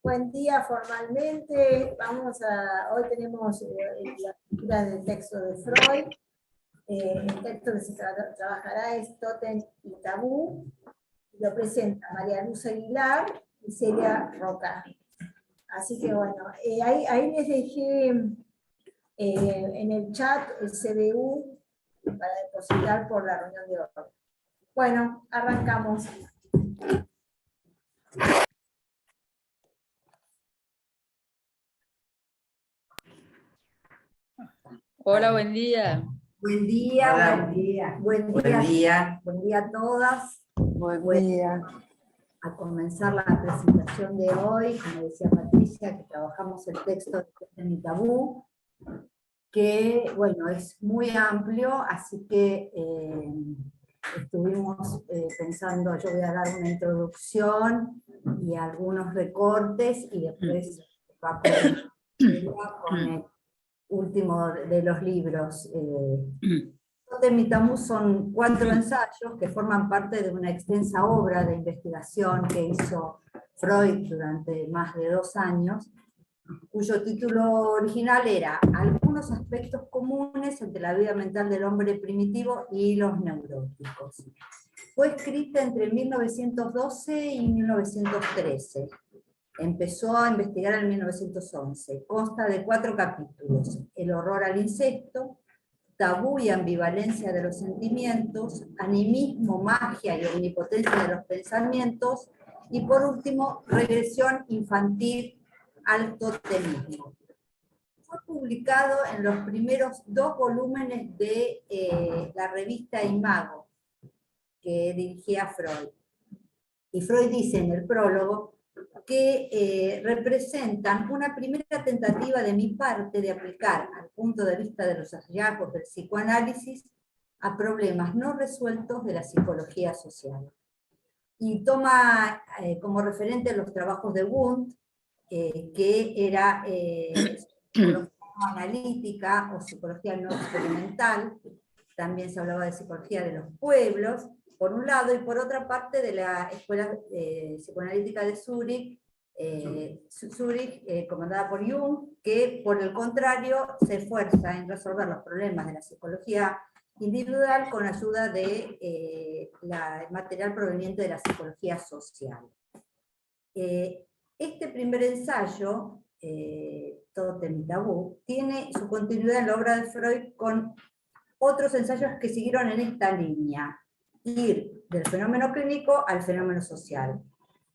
Buen día formalmente. Hoy tenemos la lectura del texto de Freud. El texto que se trabajará es Tótem y Tabú. Lo presenta María Luz Aguilar y Celia Roca. Así que bueno, ahí les dejé en el chat el CBU para depositar por la reunión de hoy. Bueno, arrancamos. Hola, buen día. Buen día, Hola. buen día. Buen día. Buen día. Buen día a todas. Buen día. A comenzar la presentación de hoy, como decía Patricia, que trabajamos el texto de Tótem y Tabú, que, bueno, es muy amplio, así que estuvimos pensando, yo voy a dar una introducción y algunos recortes, y después va con el último de los libros. Tótem y Tabú son 4 ensayos que forman parte de una extensa obra de investigación que hizo Freud durante más de 2 años, cuyo título original era Algunos aspectos comunes entre la vida mental del hombre primitivo y los neuróticos. Fue escrita entre 1912 y 1913. Empezó a investigar en 1911. Consta de 4 capítulos: el horror al incesto, tabú y ambivalencia de los sentimientos, animismo, magia y omnipotencia de los pensamientos, y por último, regresión infantil al totemismo. Fue publicado en los primeros 2 volúmenes de la revista Imago, que dirigía Freud. Y Freud dice en el prólogo que representan una primera tentativa de mi parte de aplicar, al punto de vista de los hallazgos del psicoanálisis, a problemas no resueltos de la psicología social. Y toma como referente los trabajos de Wundt, que era psicología no analítica o psicología no experimental. También se hablaba de psicología de los pueblos, por un lado, y por otra parte de la Escuela Psicoanalítica de Zúrich, comandada por Jung, que por el contrario se esfuerza en resolver los problemas de la psicología individual con ayuda de material proveniente de la psicología social. Este primer ensayo, Tótem y Tabú, tiene su continuidad en la obra de Freud con otros ensayos que siguieron en esta línea: ir del fenómeno clínico al fenómeno social,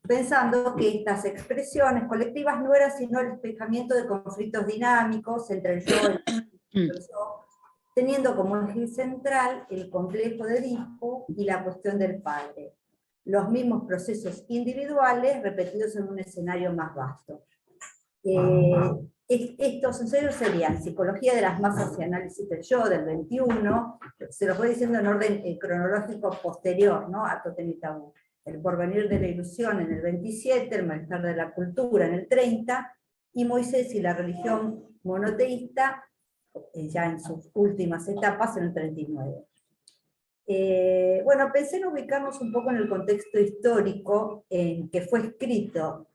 pensando que estas expresiones colectivas no eran sino el despejamiento de conflictos dinámicos entre el yo y el yo, teniendo como eje central el complejo de Edipo y la cuestión del padre, los mismos procesos individuales repetidos en un escenario más vasto. Estos ensayos serían Psicología de las masas y análisis del yo, del 21, se los voy diciendo en orden cronológico posterior, ¿no?, a Tótem y Tabú. El porvenir de la ilusión en el 27, el malestar de la cultura en el 30, y Moisés y la religión monoteísta, ya en sus últimas etapas, en el 39. Bueno, pensé en ubicarnos un poco en el contexto histórico en que fue escrito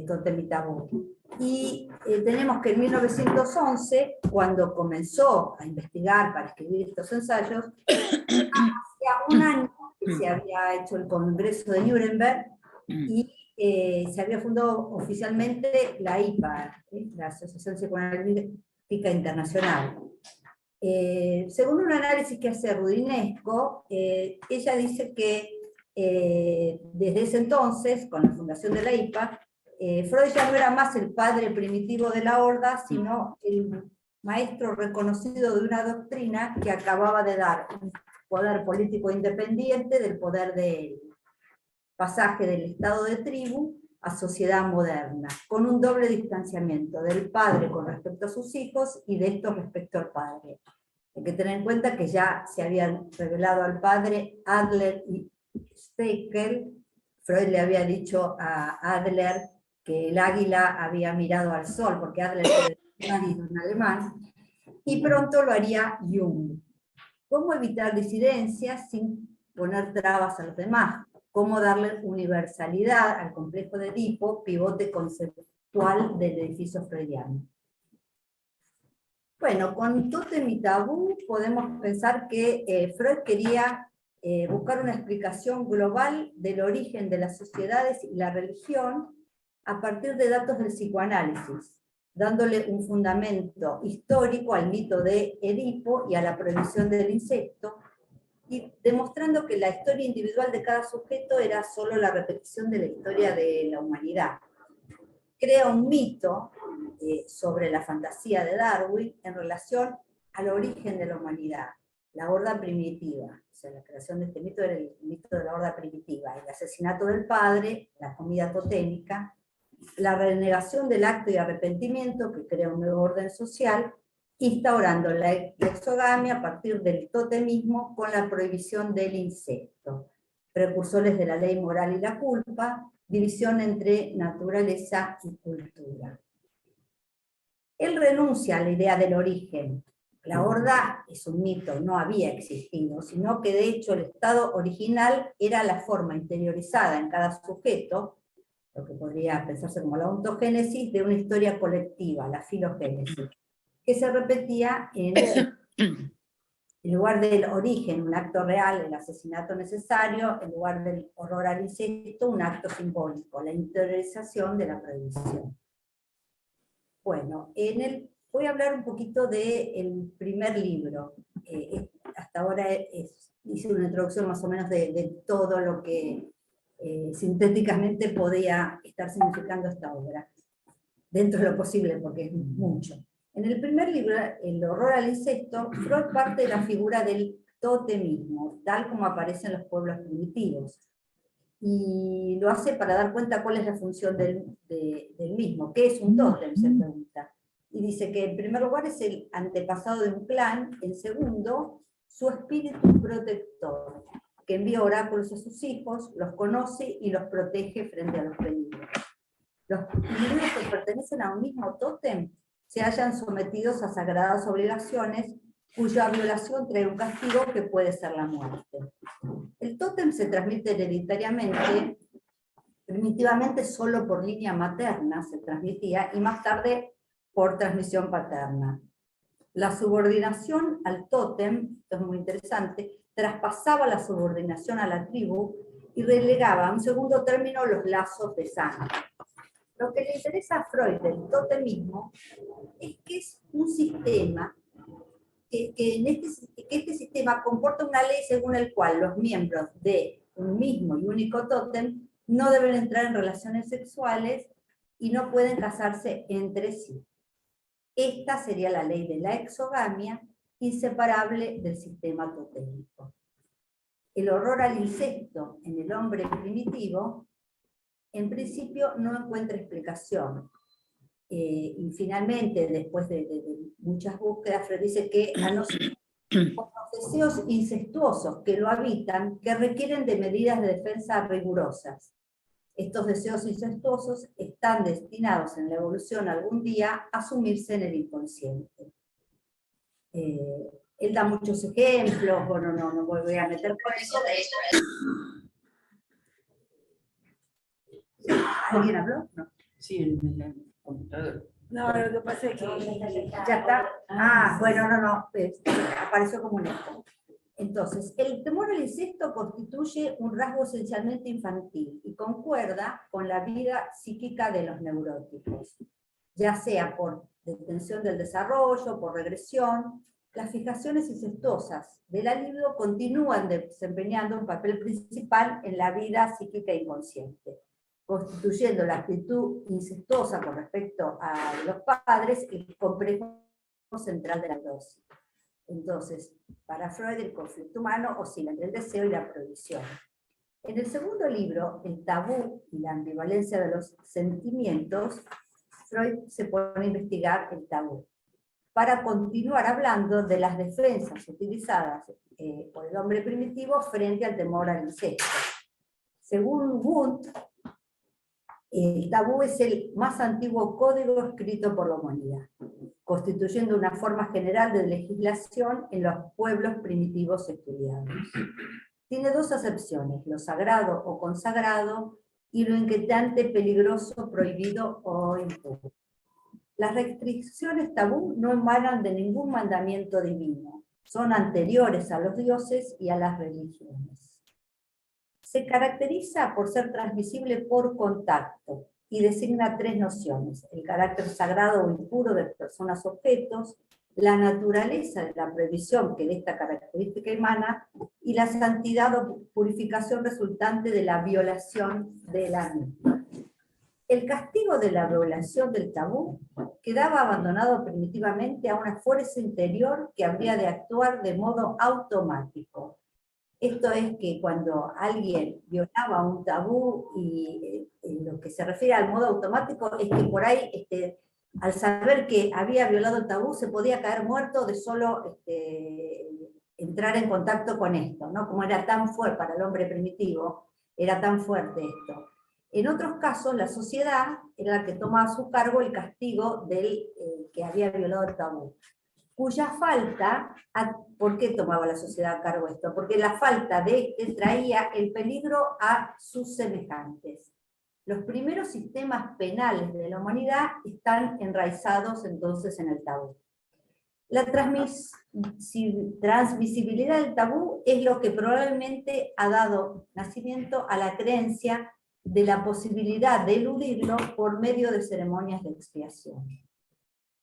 Tótem y Tabú. Y tenemos que en 1911, cuando comenzó a investigar para escribir estos ensayos, hacía un año que se había hecho el Congreso de Nuremberg y se había fundado oficialmente la IPA, la Asociación Psicoanalítica Internacional. Según un análisis que hace Rudinesco, ella dice que desde ese entonces, con la fundación de la IPA, Freud ya no era más el padre primitivo de la horda, sino el maestro reconocido de una doctrina que acababa de dar un poder político independiente del poder de él. Pasaje del estado de tribu a sociedad moderna, con un doble distanciamiento del padre con respecto a sus hijos y de estos respecto al padre. Hay que tener en cuenta que ya se habían revelado al padre Adler y Steckel. Freud le había dicho a Adler que el águila había mirado al sol, porque Adler era un alemán, y pronto lo haría Jung. ¿Cómo evitar disidencias sin poner trabas a los demás? cómo darle universalidad al complejo de Edipo, pivote conceptual del edificio freudiano. Bueno, con Tótem y Tabú podemos pensar que Freud quería buscar una explicación global del origen de las sociedades y la religión a partir de datos del psicoanálisis, dándole un fundamento histórico al mito de Edipo y a la prohibición del incesto, y demostrando que la historia individual de cada sujeto era solo la repetición de la historia de la humanidad. Crea un mito sobre la fantasía de Darwin en relación al origen de la humanidad, la horda primitiva. O sea, la creación de este mito era el mito de la horda primitiva, el asesinato del padre, la comida totémica, la renegación del acto y arrepentimiento que crea un nuevo orden social, instaurando la exogamia a partir del totemismo con la prohibición del incesto, precursores de la ley moral y la culpa, división entre naturaleza y cultura. Él renuncia a la idea del origen. La horda es un mito, no había existido, sino que de hecho el estado original era la forma interiorizada en cada sujeto, lo que podría pensarse como la ontogénesis de una historia colectiva, la filogénesis, que se repetía en lugar del origen, un acto real, el asesinato necesario, en lugar del horror al incesto, un acto simbólico, la interiorización de la prohibición. Bueno, voy a hablar un poquito del primer libro. Hasta ahora hice una introducción más o menos de todo lo que sintéticamente podía estar significando esta obra, dentro de lo posible, porque es mucho. En el primer libro, El horror al incesto, Freud parte de la figura del totemismo, tal como aparece en los pueblos primitivos. Y lo hace para dar cuenta cuál es la función del mismo. ¿Qué es un tótem?, se pregunta. Y dice que en primer lugar es el antepasado de un clan, en segundo, su espíritu protector, que envía oráculos a sus hijos, los conoce y los protege frente a los peligros. Los individuos que pertenecen a un mismo tótem se hallan sometidos a sagradas obligaciones cuya violación trae un castigo que puede ser la muerte. El tótem se transmite hereditariamente, primitivamente solo por línea materna se transmitía, y más tarde por transmisión paterna. La subordinación al tótem, esto es muy interesante, traspasaba la subordinación a la tribu y relegaba a un segundo término los lazos de sangre. Lo que le interesa a Freud del totemismo es que es un sistema, que este sistema comporta una ley según el cual los miembros de un mismo y único tótem no deben entrar en relaciones sexuales y no pueden casarse entre sí. Esta sería la ley de la exogamia, inseparable del sistema totémico. El horror al incesto en el hombre primitivo, en principio, no encuentra explicación. Y finalmente, después de muchas búsquedas, Freud dice que a no ser por los deseos incestuosos que lo habitan, que requieren de medidas de defensa rigurosas. Estos deseos incestuosos están destinados en la evolución algún día a sumirse en el inconsciente. Él da muchos ejemplos, bueno, no me voy a meter con eso. ¿Alguien habló? No. Sí, en el computador. No, lo que pasa es que ¿Ya está? Bueno, no, apareció como un eco. Entonces, el temor al incesto constituye un rasgo esencialmente infantil y concuerda con la vida psíquica de los neuróticos, ya sea por detención del desarrollo, por regresión. Las fijaciones incestuosas de la libido continúan desempeñando un papel principal en la vida psíquica inconsciente, constituyendo la actitud incestuosa con respecto a los padres el complejo central de la neurosis. Entonces, para Freud el conflicto humano oscila entre el deseo y la prohibición. En el segundo libro, El tabú y la ambivalencia de los sentimientos, Freud se pone a investigar el tabú, para continuar hablando de las defensas utilizadas por el hombre primitivo frente al temor al incesto. Según Wundt, el tabú es el más antiguo código escrito por la humanidad, constituyendo una forma general de legislación en los pueblos primitivos estudiados. Tiene dos acepciones, lo sagrado o consagrado y lo inquietante, peligroso, prohibido o impuro. Las restricciones tabú no emanan de ningún mandamiento divino, son anteriores a los dioses y a las religiones. Se caracteriza por ser transmisible por contacto y designa tres nociones: el carácter sagrado o impuro de personas o objetos, la naturaleza de la prohibición que de esta característica emana, y la santidad o purificación resultante de la violación de la misma. El castigo de la violación del tabú quedaba abandonado primitivamente a una fuerza interior que habría de actuar de modo automático. Esto es que cuando alguien violaba un tabú, y en lo que se refiere al modo automático, es que por ahí, al saber que había violado el tabú, se podía caer muerto de solo entrar en contacto con esto, ¿no? Como era tan fuerte para el hombre primitivo, era tan fuerte esto. En otros casos, la sociedad era la que tomaba a su cargo el castigo del que había violado el tabú, cuya falta, ¿por qué tomaba la sociedad a cargo esto? Porque la falta de este traía el peligro a sus semejantes. Los primeros sistemas penales de la humanidad están enraizados entonces en el tabú. La transmisibilidad del tabú es lo que probablemente ha dado nacimiento a la creencia de la posibilidad de eludirlo por medio de ceremonias de expiación.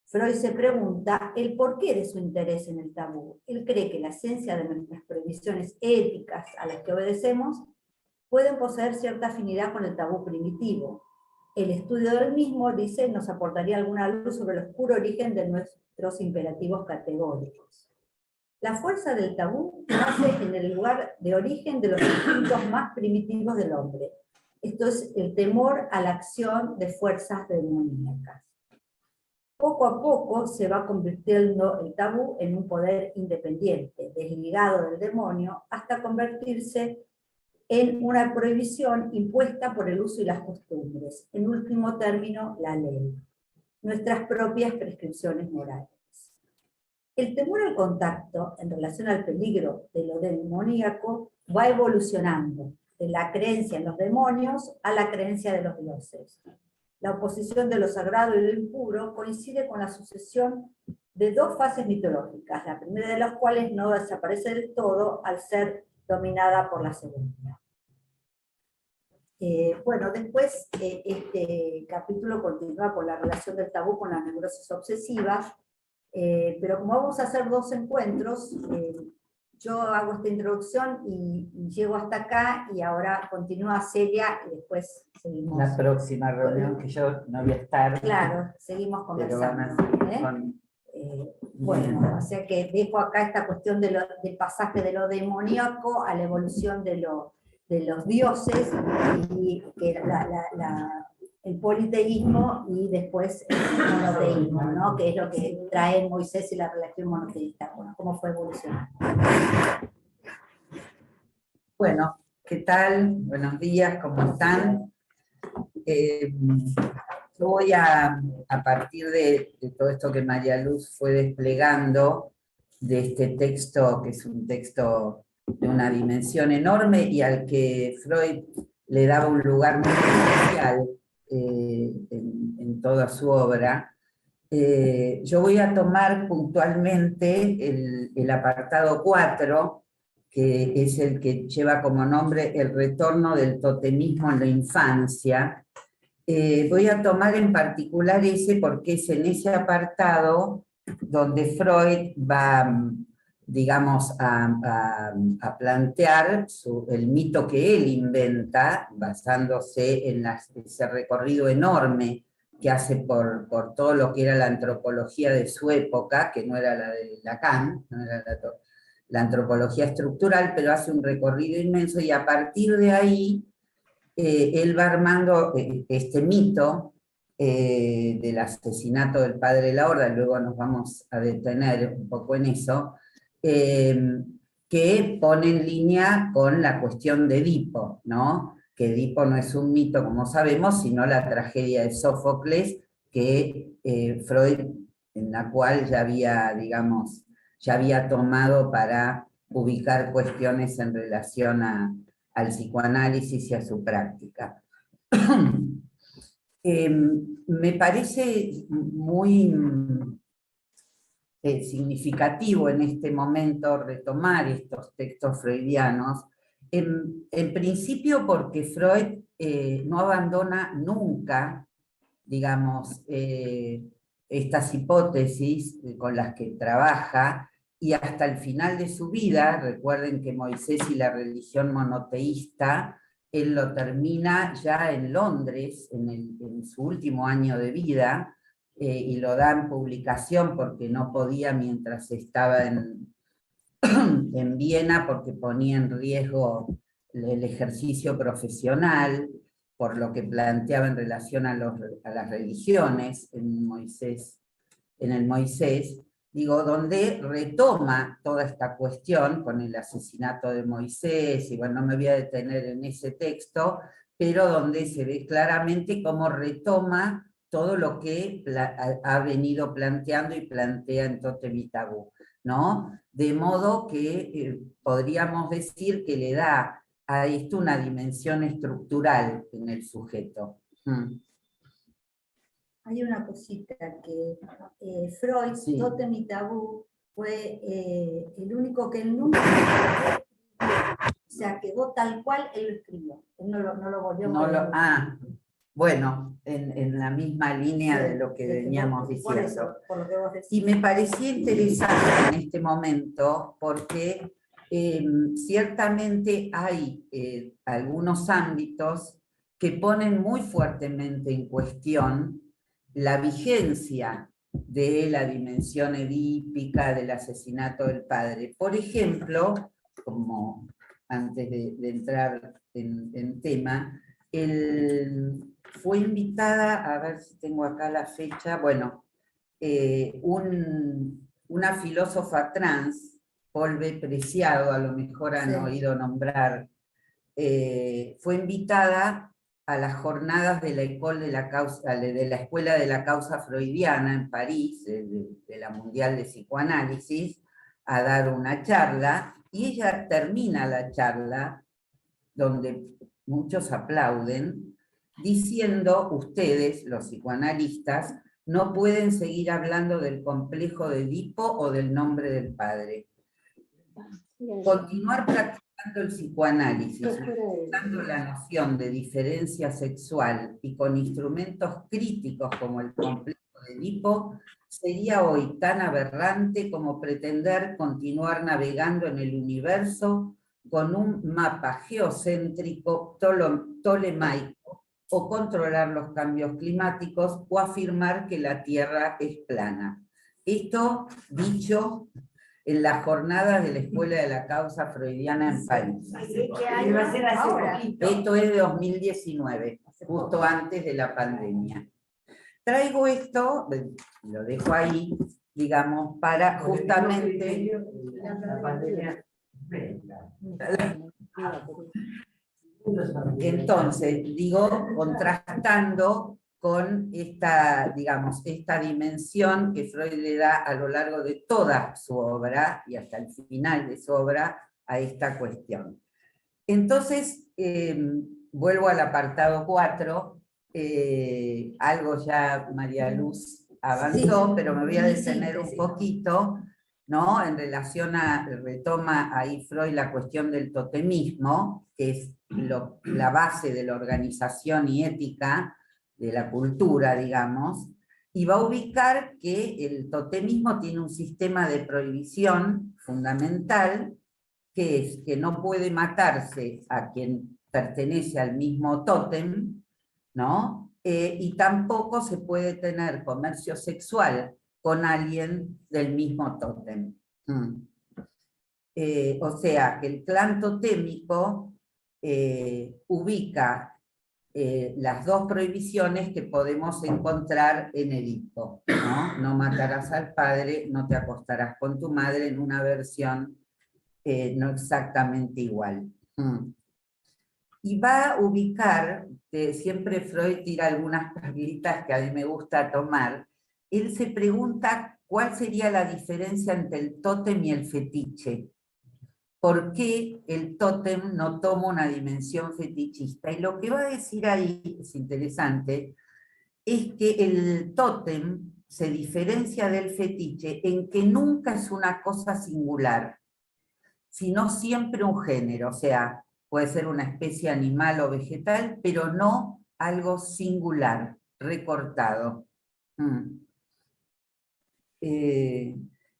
Freud se pregunta el porqué de su interés en el tabú. Él cree que la esencia de nuestras prohibiciones éticas a las que obedecemos pueden poseer cierta afinidad con el tabú primitivo. El estudio del mismo, dice, nos aportaría alguna luz sobre el oscuro origen de nuestros imperativos categóricos. La fuerza del tabú nace en el lugar de origen de los instintos más primitivos del hombre. Esto es el temor a la acción de fuerzas demoníacas. Poco a poco se va convirtiendo el tabú en un poder independiente, desligado del demonio, hasta convertirse en una prohibición impuesta por el uso y las costumbres. En último término, la ley. Nuestras propias prescripciones morales. El temor al contacto en relación al peligro de lo demoníaco va evolucionando de la creencia en los demonios a la creencia de los dioses. La oposición de lo sagrado y lo impuro coincide con la sucesión de dos fases mitológicas, la primera de las cuales no desaparece del todo al ser dominada por la segunda. Bueno, después este capítulo continúa con la relación del tabú con las neurosis obsesivas, pero como vamos a hacer dos encuentros, yo hago esta introducción y llego hasta acá, y ahora continúa Celia y después seguimos. La próxima reunión, que yo no voy a estar. Claro, seguimos conversando. Bueno, o sea que dejo acá esta cuestión del pasaje de lo demoníaco a la evolución de los dioses, y que el politeísmo y después el monoteísmo, ¿no? Que es lo que trae Moisés y la religión monoteísta. Bueno, cómo fue evolucionando. Bueno, ¿qué tal? Buenos días, ¿cómo están? Yo voy a partir de todo esto que María Luz fue desplegando, de este texto, que es un texto de una dimensión enorme y al que Freud le daba un lugar muy especial en toda su obra. Yo voy a tomar puntualmente el apartado 4, que es el que lleva como nombre el retorno del totemismo en la infancia. Voy a tomar en particular ese porque es en ese apartado donde Freud va, digamos, a plantear el mito que él inventa, basándose en ese recorrido enorme que hace por todo lo que era la antropología de su época, que no era la de Lacan, no era la antropología estructural, pero hace un recorrido inmenso, y a partir de ahí él va armando este mito del asesinato del padre de la Horda. Luego nos vamos a detener un poco en eso, que pone en línea con la cuestión de Edipo, ¿no? Que Edipo no es un mito, como sabemos, sino la tragedia de Sófocles, que Freud, en la cual ya había, digamos, ya había tomado para ubicar cuestiones en relación al psicoanálisis y a su práctica. Me parece muy significativo en este momento retomar estos textos freudianos, en principio porque Freud no abandona nunca, digamos, estas hipótesis con las que trabaja, y hasta el final de su vida. Recuerden que Moisés y la religión monoteísta, él lo termina ya en Londres, en su último año de vida, y lo da en publicación porque no podía mientras estaba en Viena, porque ponía en riesgo el ejercicio profesional, por lo que planteaba en relación a las religiones en el Moisés, digo, donde retoma toda esta cuestión con el asesinato de Moisés, y bueno, no me voy a detener en ese texto, pero donde se ve claramente cómo retoma todo lo que ha venido planteando y plantea en Tótem y Tabú, ¿no? De modo que podríamos decir que le da a esto una dimensión estructural en el sujeto. Hay una cosita que Freud, Sí. Tótem y Tabú, fue el único que él nunca, o sea, quedó tal cual él lo escribió. Él no lo volvió a leer. Bueno, en la misma línea de lo que veníamos diciendo. Por eso, por lo que vos decís. Y me parecía interesante en este momento porque ciertamente hay algunos ámbitos que ponen muy fuertemente en cuestión la vigencia de la dimensión edípica del asesinato del padre. Por ejemplo, como antes de entrar en tema, fue invitada, a ver si tengo acá la fecha, bueno, una filósofa trans, Paul B. Preciado, a lo mejor han oído nombrar, fue invitada a las jornadas de la Escuela de la Causa Freudiana en París, de la Mundial de Psicoanálisis, a dar una charla, y ella termina la charla, donde muchos aplauden, diciendo: ustedes, los psicoanalistas, no pueden seguir hablando del complejo de Edipo o del nombre del padre. Continuar practicando el psicoanálisis, usando la noción de diferencia sexual y con instrumentos críticos como el complejo de Edipo, sería hoy tan aberrante como pretender continuar navegando en el universo con un mapa geocéntrico tolemaico, o controlar los cambios climáticos, o afirmar que la Tierra es plana. Esto dicho en las jornadas de la Escuela de la Causa Freudiana en París. Esto es de 2019, justo antes de la pandemia. Traigo esto, lo dejo ahí, digamos, para justamente... La pandemia. Entonces, digo, contrastando con esta, digamos, esta dimensión que Freud le da a lo largo de toda su obra y hasta el final de su obra a esta cuestión. Entonces, vuelvo al apartado 4, algo ya María Luz avanzó, pero me voy a detener un poquito, ¿no? En relación retoma ahí Freud la cuestión del totemismo, que es la base de la organización y ética de la cultura, digamos, y va a ubicar que el totemismo tiene un sistema de prohibición fundamental, que es que no puede matarse a quien pertenece al mismo tótem, ¿no? Y tampoco se puede tener comercio sexual con alguien del mismo tótem. O sea, que el clan totémico ubica las dos prohibiciones que podemos encontrar en Edipo, ¿no? No matarás al padre, no te acostarás con tu madre, en una versión no exactamente igual. Y va a ubicar, siempre Freud tira algunas perlitas que a mí me gusta tomar, él se pregunta cuál sería la diferencia entre el tótem y el fetiche. por qué el tótem no toma una dimensión fetichista. Y lo que va a decir ahí, es interesante, es que el tótem se diferencia del fetiche en que nunca es una cosa singular, sino siempre un género, o sea, puede ser una especie animal o vegetal, pero no algo singular, recortado.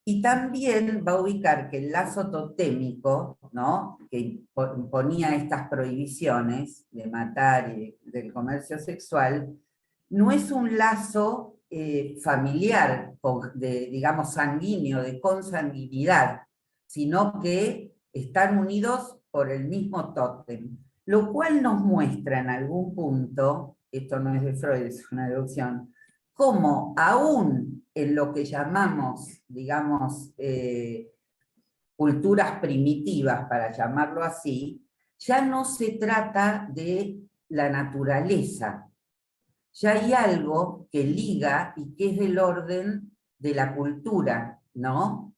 Y también va a ubicar que el lazo totémico, ¿no?, que ponía estas prohibiciones de matar y del comercio sexual, no es un lazo familiar, digamos sanguíneo, de consanguinidad, sino que están unidos por el mismo tótem, lo cual nos muestra en algún punto, esto no es de Freud, es una deducción, cómo aún en lo que llamamos, digamos, culturas primitivas, para llamarlo así, ya no se trata de la naturaleza, ya hay algo que liga y que es del orden de la cultura, ¿no?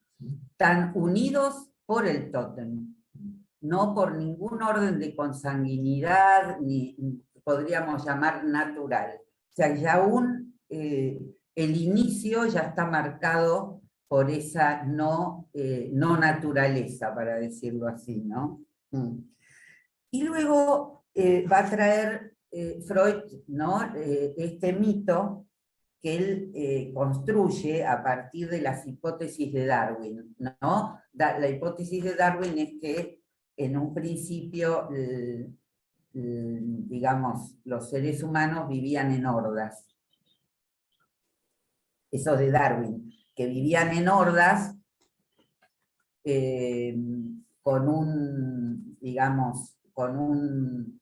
Están unidos por el tótem, no por ningún orden de consanguinidad, ni podríamos llamar natural. O sea, ya aún el inicio ya está marcado por esa no naturaleza, para decirlo así, ¿no? Y luego va a traer Freud, ¿no?, este mito que él construye a partir de las hipótesis de Darwin, ¿no? La hipótesis de Darwin es que en un principio, digamos, los seres humanos vivían en hordas. Eso de Darwin, que vivían en hordas con un, digamos, con un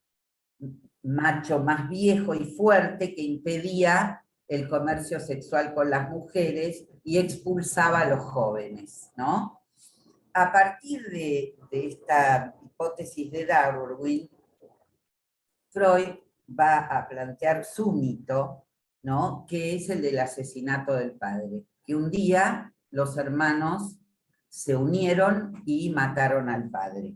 macho más viejo y fuerte que impedía el comercio sexual con las mujeres y expulsaba a los jóvenes, ¿no? A partir de esta hipótesis de Darwin, Freud va a plantear su mito, ¿no?, que es el del asesinato del padre, que un día los hermanos se unieron y mataron al padre.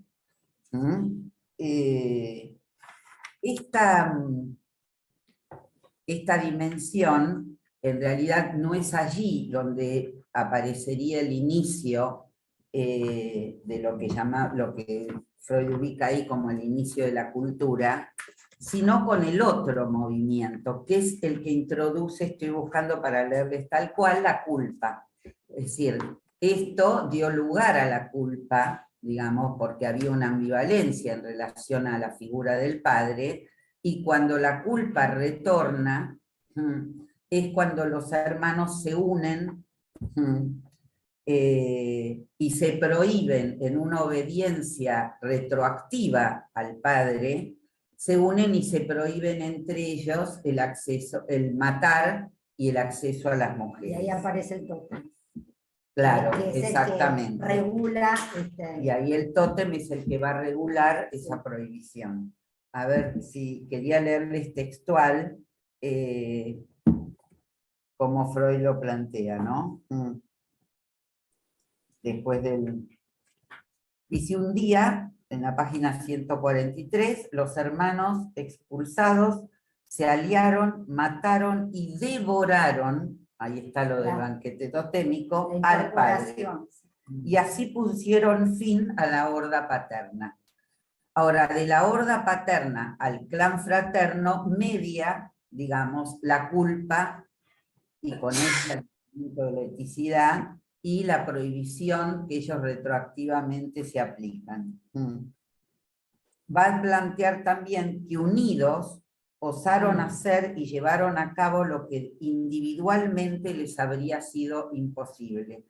Esta dimensión en realidad no es allí donde aparecería el inicio de lo que Freud ubica ahí como el inicio de la cultura, sino con el otro movimiento, que es el que introduce, estoy buscando para leerles tal cual, la culpa. Es decir, esto dio lugar a la culpa, digamos, porque había una ambivalencia en relación a la figura del padre, y cuando la culpa retorna, es cuando los hermanos se unen y se prohíben en una obediencia retroactiva al padre, se unen y se prohíben entre ellos el acceso, el matar y el acceso a las mujeres. Y ahí aparece el tótem. Claro, Que es exactamente. el que regula Y ahí el tótem es el que va a regular esa prohibición. A ver, si quería leerles textual como Freud lo plantea, ¿no? Después del... Dice: un día, en la página 143, los hermanos expulsados se aliaron, mataron y devoraron, ahí está lo del banquete totémico, al padre. Y así pusieron fin a la horda paterna. Ahora, de la horda paterna al clan fraterno media, digamos, la culpa, y con ese sentimiento de la eticidad, y la prohibición que ellos retroactivamente se aplican. Va a plantear también que unidos osaron hacer y llevaron a cabo lo que individualmente les habría sido imposible.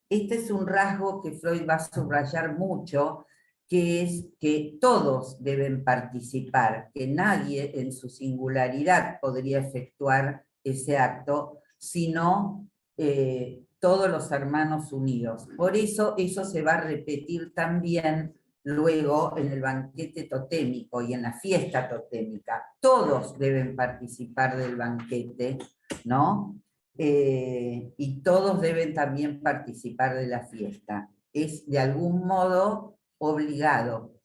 Este es un rasgo que Freud va a subrayar mucho, que es que todos deben participar, que nadie en su singularidad podría efectuar ese acto, sino todos los hermanos unidos. Por eso se va a repetir también luego en el banquete totémico y en la fiesta totémica. Todos deben participar del banquete, ¿no? Y todos deben también participar de la fiesta. Es de algún modo obligado.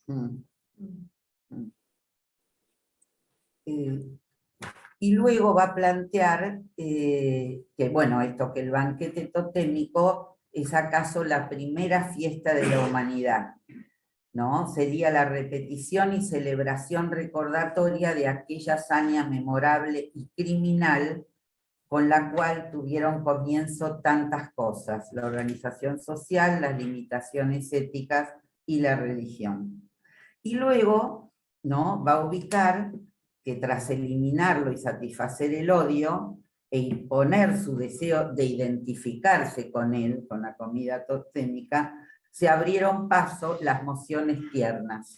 Y luego va a plantear que, bueno, esto, que el banquete totémico es acaso la primera fiesta de la humanidad, ¿no? Sería la repetición y celebración recordatoria de aquella hazaña memorable y criminal con la cual tuvieron comienzo tantas cosas: la organización social, las limitaciones éticas y la religión. Y luego, ¿no?, va a ubicar que tras eliminarlo y satisfacer el odio e imponer su deseo de identificarse con él, con la comida totémica, se abrieron paso las mociones tiernas,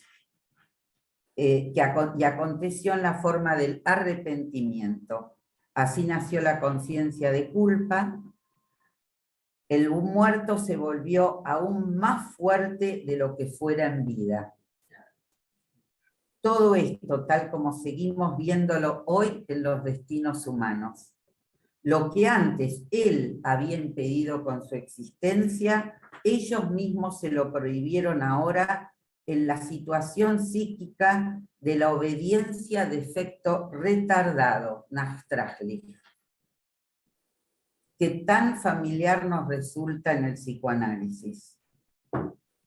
y aconteció en la forma del arrepentimiento. Así nació la conciencia de culpa. El muerto se volvió aún más fuerte de lo que fuera en vida. Todo esto, tal como seguimos viéndolo hoy en los destinos humanos. Lo que antes él había impedido con su existencia, ellos mismos se lo prohibieron ahora en la situación psíquica de la obediencia de efecto retardado, Nachtraglich, que tan familiar nos resulta en el psicoanálisis.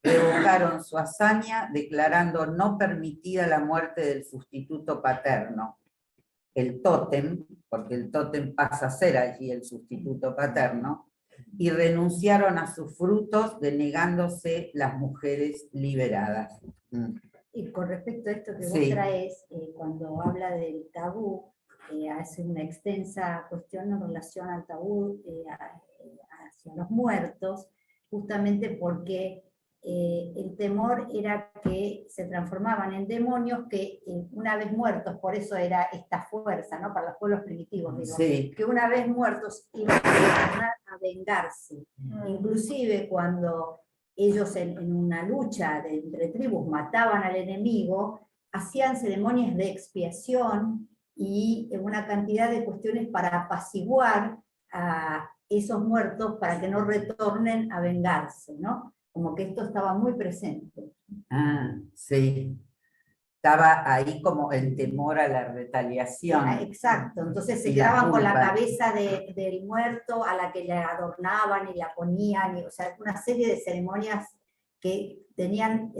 Revocaron su hazaña declarando no permitida la muerte del sustituto paterno, el tótem, porque el tótem pasa a ser allí el sustituto paterno, y renunciaron a sus frutos denegándose las mujeres liberadas. Y con respecto a esto que vos Sí. traes, cuando habla del tabú, hace una extensa cuestión en relación al tabú hacia los muertos, justamente porque el temor era que se transformaban en demonios que una vez muertos, por eso era esta fuerza, ¿no?, para los pueblos primitivos, digo, Sí. que una vez muertos iban a vengarse. Inclusive cuando ellos en una lucha entre tribus mataban al enemigo, hacían ceremonias de expiación y una cantidad de cuestiones para apaciguar a esos muertos para que no retornen a vengarse, ¿no? Como que esto estaba muy presente. Ah, sí. Estaba ahí como el temor a la retaliación. Exacto, entonces se Y la quedaban con la culpa. cabeza del muerto a la que le adornaban y la ponían, o sea, una serie de ceremonias que tenían,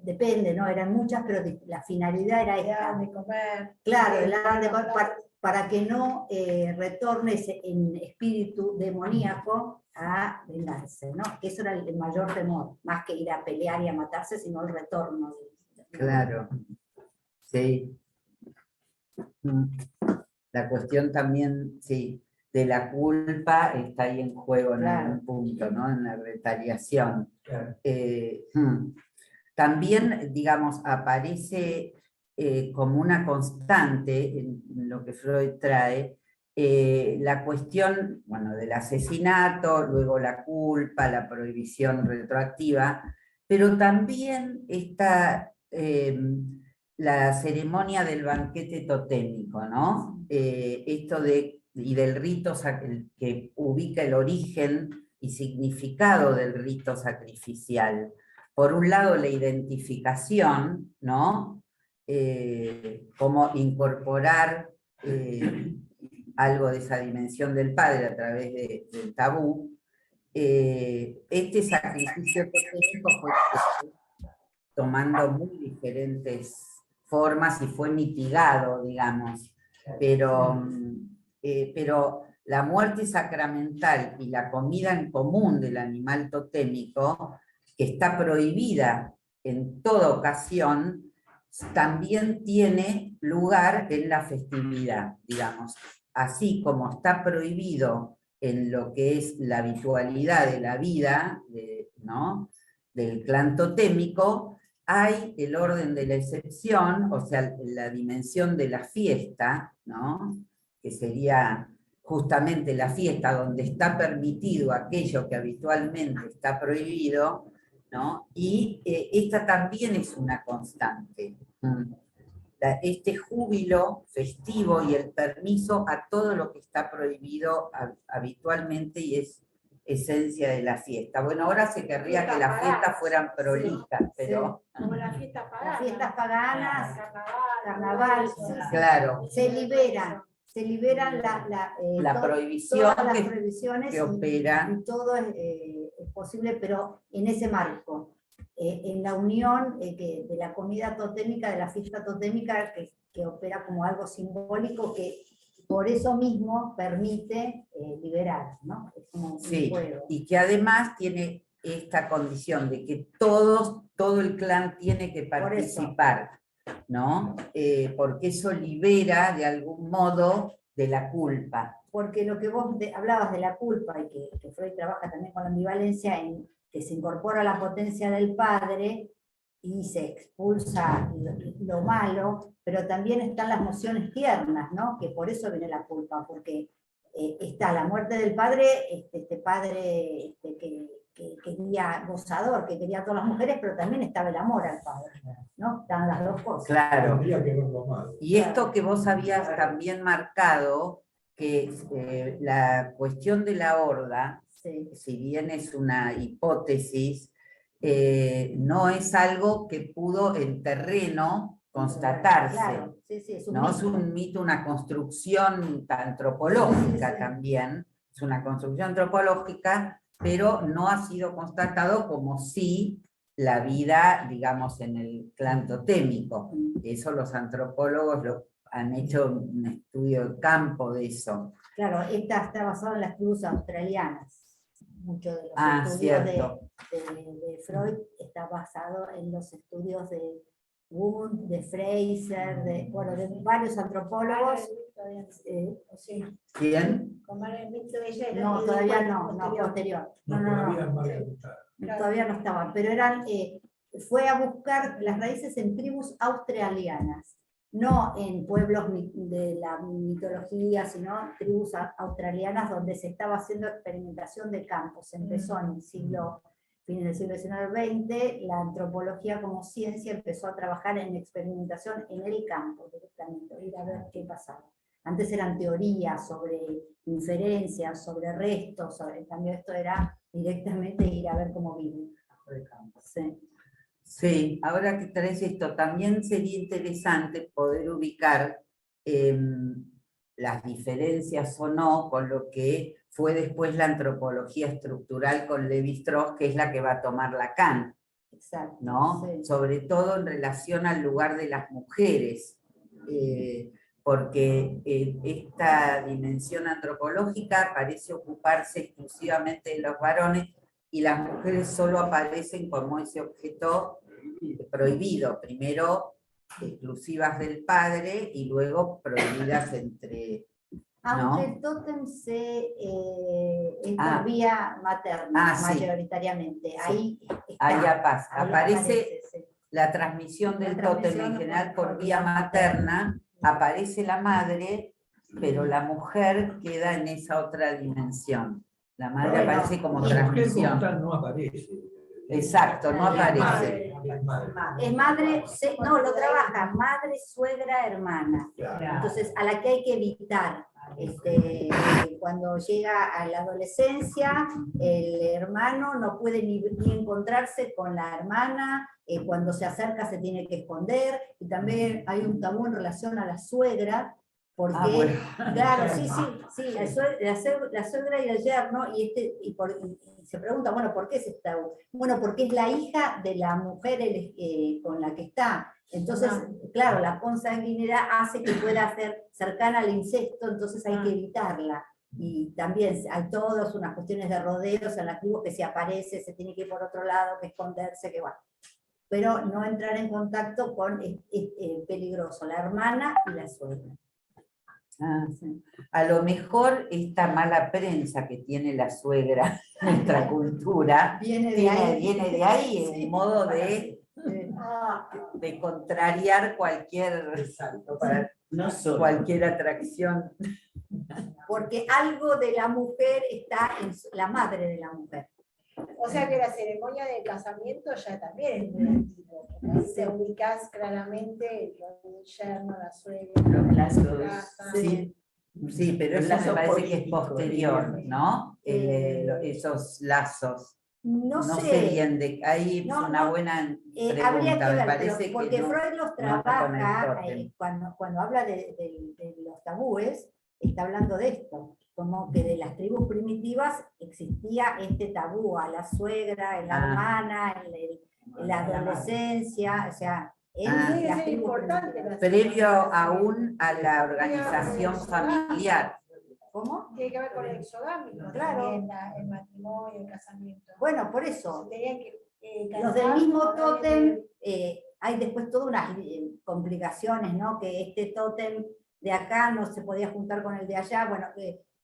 depende, ¿no? Eran muchas, pero la finalidad era esta. De comer. Claro, Sí, el dar de comer, claro. para que no retorne en espíritu demoníaco a vengarse, ¿no? Que eso era el mayor temor, más que ir a pelear y a matarse, sino el retorno. Claro, sí. La cuestión también, sí, de la culpa está ahí en juego en Claro. algún punto, ¿no? En la retaliación. Claro. También, digamos, aparece como una constante en lo que Freud trae, la cuestión, bueno, del asesinato, luego la culpa, la prohibición retroactiva, pero también está la ceremonia del banquete totémico, ¿no? Esto y del rito que ubica el origen y significado del rito sacrificial. Por un lado, la identificación, ¿no? Cómo incorporar algo de esa dimensión del padre a través del tabú. Este sacrificio totémico fue tomando muy diferentes formas y fue mitigado, digamos, pero la muerte sacramental y la comida en común del animal totémico, que está prohibida en toda ocasión, también tiene lugar en la festividad, digamos. Así como está prohibido en lo que es la habitualidad de la vida, ¿no?, del clan totémico, hay el orden de la excepción, o sea, la dimensión de la fiesta, ¿no?, que sería justamente la fiesta donde está permitido aquello que habitualmente está prohibido, ¿no? Y esta también es una constante. Este júbilo festivo y el permiso a todo lo que está prohibido habitualmente y es esencia de la fiesta. Bueno, ahora se querría que las fiestas fueran prolijas, pero Como las fiestas paganas. Las fiestas paganas, Carnaval. sí, claro, se liberan la prohibición todas las que prohibiciones que opera. y todo es posible, pero en ese marco, en la unión de la comida totémica, de la fiesta totémica, que opera como algo simbólico que por eso mismo permite liberar, ¿no? Es como un Sí, juego. y que además tiene esta condición de que todo el clan tiene que Por eso. participar, ¿no? Porque eso libera de algún modo de la culpa. Porque lo que vos hablabas de la culpa, y que Freud trabaja también con la ambivalencia, en que se incorpora la potencia del padre y se expulsa lo malo, pero también están las emociones tiernas, ¿no? Que por eso viene la culpa, porque está la muerte del padre, este padre que quería gozador, que quería a todas las mujeres, pero también estaba el amor al padre, ¿no? Están las dos cosas. Claro. Tendría que verlo mal. Y esto que vos habías también marcado, que la cuestión de la horda, Sí. si bien es una hipótesis, no es algo que pudo en terreno constatarse. Claro, sí, es un ¿no? mito. Es un mito, una construcción antropológica Sí. también, es una construcción antropológica, pero no ha sido constatado como si la vida, digamos, en el clan totémico. Eso los antropólogos han hecho un estudio de campo de eso. Claro, esta está basada en las tribus australianas. Muchos de los estudios de Freud está basado en los estudios de Wundt, de Fraser, de varios antropólogos. ¿Quién? No, todavía no, posterior. Todavía no estaban, pero fue a buscar las raíces en tribus australianas, no en pueblos de la mitología, sino tribus australianas donde se estaba haciendo experimentación de campo. Se empezó en el fines del siglo XIX, la antropología como ciencia empezó a trabajar en experimentación en el campo directamente, ir a ver qué pasaba. Antes eran teorías sobre inferencias, sobre restos, en cambio esto era directamente ir a ver cómo viven. Sí. Sí, ahora que traes esto, también sería interesante poder ubicar las diferencias o no con lo que fue después la antropología estructural con Lévi-Strauss, que es la que va a tomar Lacan. Exacto, ¿no? sí. Sobre todo en relación al lugar de las mujeres, porque esta dimensión antropológica parece ocuparse exclusivamente de los varones y las mujeres solo aparecen como ese objeto prohibido, primero exclusivas del padre y luego prohibidas entre... Aunque ¿no? el tótem es por vía materna, mayoritariamente. Sí. Ahí está. Ahí aparece sí. la transmisión del tótem en general por vía materna, aparece la madre, pero la mujer queda en esa otra dimensión. La madre aparece como transmisión. No aparece. Exacto, no aparece. Es madre, no, lo trabaja, madre, suegra, hermana. Claro. Entonces, a la que hay que evitar. Cuando llega a la adolescencia, el hermano no puede ni encontrarse con la hermana, cuando se acerca se tiene que esconder, y también hay un tabú en relación a la suegra, porque, bueno. claro, sí, la suegra y el yerno, y se pregunta, bueno, ¿por qué es este tabú? Bueno, porque es la hija de la mujer con la que está. Entonces, claro, la consanguinidad hace que pueda ser cercana al incesto, entonces hay que evitarla. Y también hay todas unas cuestiones de rodeos en las tribus que si aparece, se tiene que ir por otro lado, que esconderse, que bueno. Pero no entrar en contacto con peligroso, la hermana y la suegra. Sí. A lo mejor esta mala prensa que tiene la suegra en nuestra cultura viene de ahí, Sí. un modo de contrariar cualquier atracción. Porque algo de la mujer está en la madre de la mujer. O sea que la ceremonia de casamiento ya también es muy antigua. Ahí te ubicás claramente el yerno, la suegra, Los lazos, la casa. sí. Sí, pero Los eso me lazos parece que es políticos, posterior, digamos. ¿no? Esos lazos. No No sé. sé bien, ahí es No, una no. buena Habría pregunta, que me ver, parece pero que porque no, Freud los no está con el trabaja, tótem. cuando habla de los tabúes, está hablando de esto, como que de las tribus primitivas existía este tabú a la suegra, en la hermana, en la adolescencia, o sea, en las Es tribus importante. primitivas. Previo aún a la organización familiar. ¿Cómo? Tiene que ver con el exogámico, Claro. también, el matrimonio, el casamiento. Bueno, por eso. Tenían que, Los del mismo casarse con tótem, alguien hay después todas unas complicaciones, ¿no? Que este tótem de acá no se podía juntar con el de allá, bueno,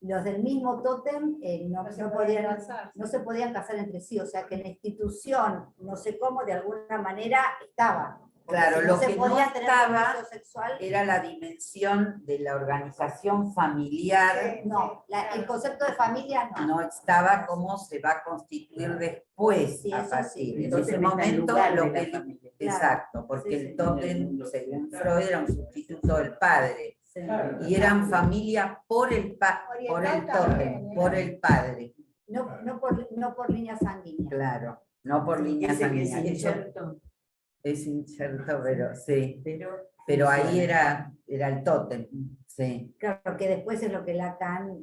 los del mismo tótem no se podían casar entre sí, o sea que en la institución, no sé cómo, de alguna manera estaba. Claro, Si lo se que no podía tener estaba comercio sexual, era la dimensión de la organización familiar. no, el concepto de familia no. No estaba cómo se va a constituir después, Sí, a eso partir. sí. En Entonces ese está en momento, lugar lo de la que familia. exacto, porque Sí, el sí. tótem, según Freud, era un sustituto del padre. Sí. Y eran familia por el tótem, por el padre. No por línea sanguínea. Claro, no por línea Ese que es sanguínea. Eso incierto, es incierto, pero sí. pero Ahí era el tótem, sí. Claro, que después es lo que Lacan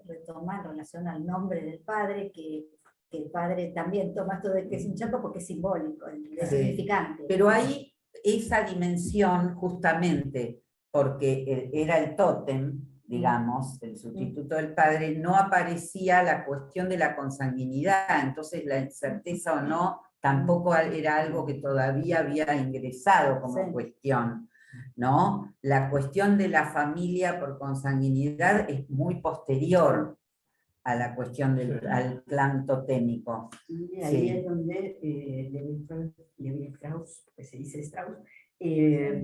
retoma en relación al nombre del padre, que el padre también toma esto de que es incierto porque es simbólico, es Sí. significante. Pero ahí esa dimensión, justamente porque era el tótem, digamos, el sustituto del padre, no aparecía la cuestión de la consanguinidad, entonces la incerteza o no tampoco era algo que todavía había ingresado como Sí. cuestión, ¿no? La cuestión de la familia por consanguinidad es muy posterior a la cuestión al clan totémico. y ahí Sí. es donde Levi Strauss, que se dice Strauss,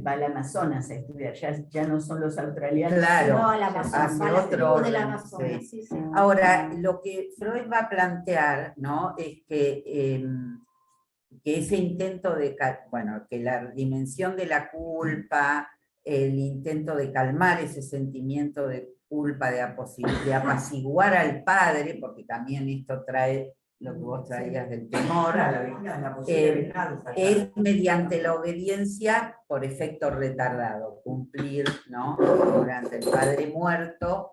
va al Amazonas a estudiar, ya no son los australianos. Claro, No, al ya Amazonas, son va a las otro tribus del orden, Amazonas, sí. sí, sí. Ahora, lo que Freud va a plantear, ¿no? Es que ese intento bueno, que la dimensión de la culpa, el intento de calmar ese sentimiento de culpa, de apaciguar al padre, porque también esto trae lo que vos traías del temor, es mediante la obediencia por efecto retardado, cumplir, ¿no? Durante el padre muerto.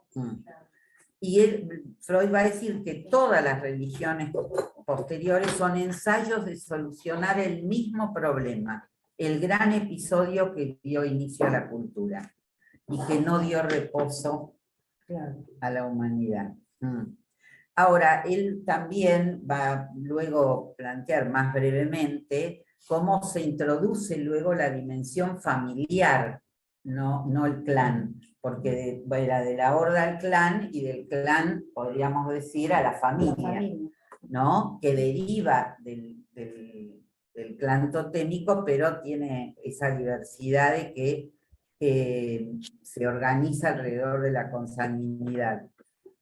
Y Freud va a decir que todas las religiones posteriores son ensayos de solucionar el mismo problema, el gran episodio que dio inicio a la cultura y que no dio reposo a la humanidad. Ahora, él también va a luego plantear más brevemente cómo se introduce luego la dimensión familiar, no el clan, porque era de la horda al clan y del clan, podríamos decir, a la familia, ¿no? Que deriva del clan totémico, pero tiene esa diversidad de que se organiza alrededor de la consanguinidad.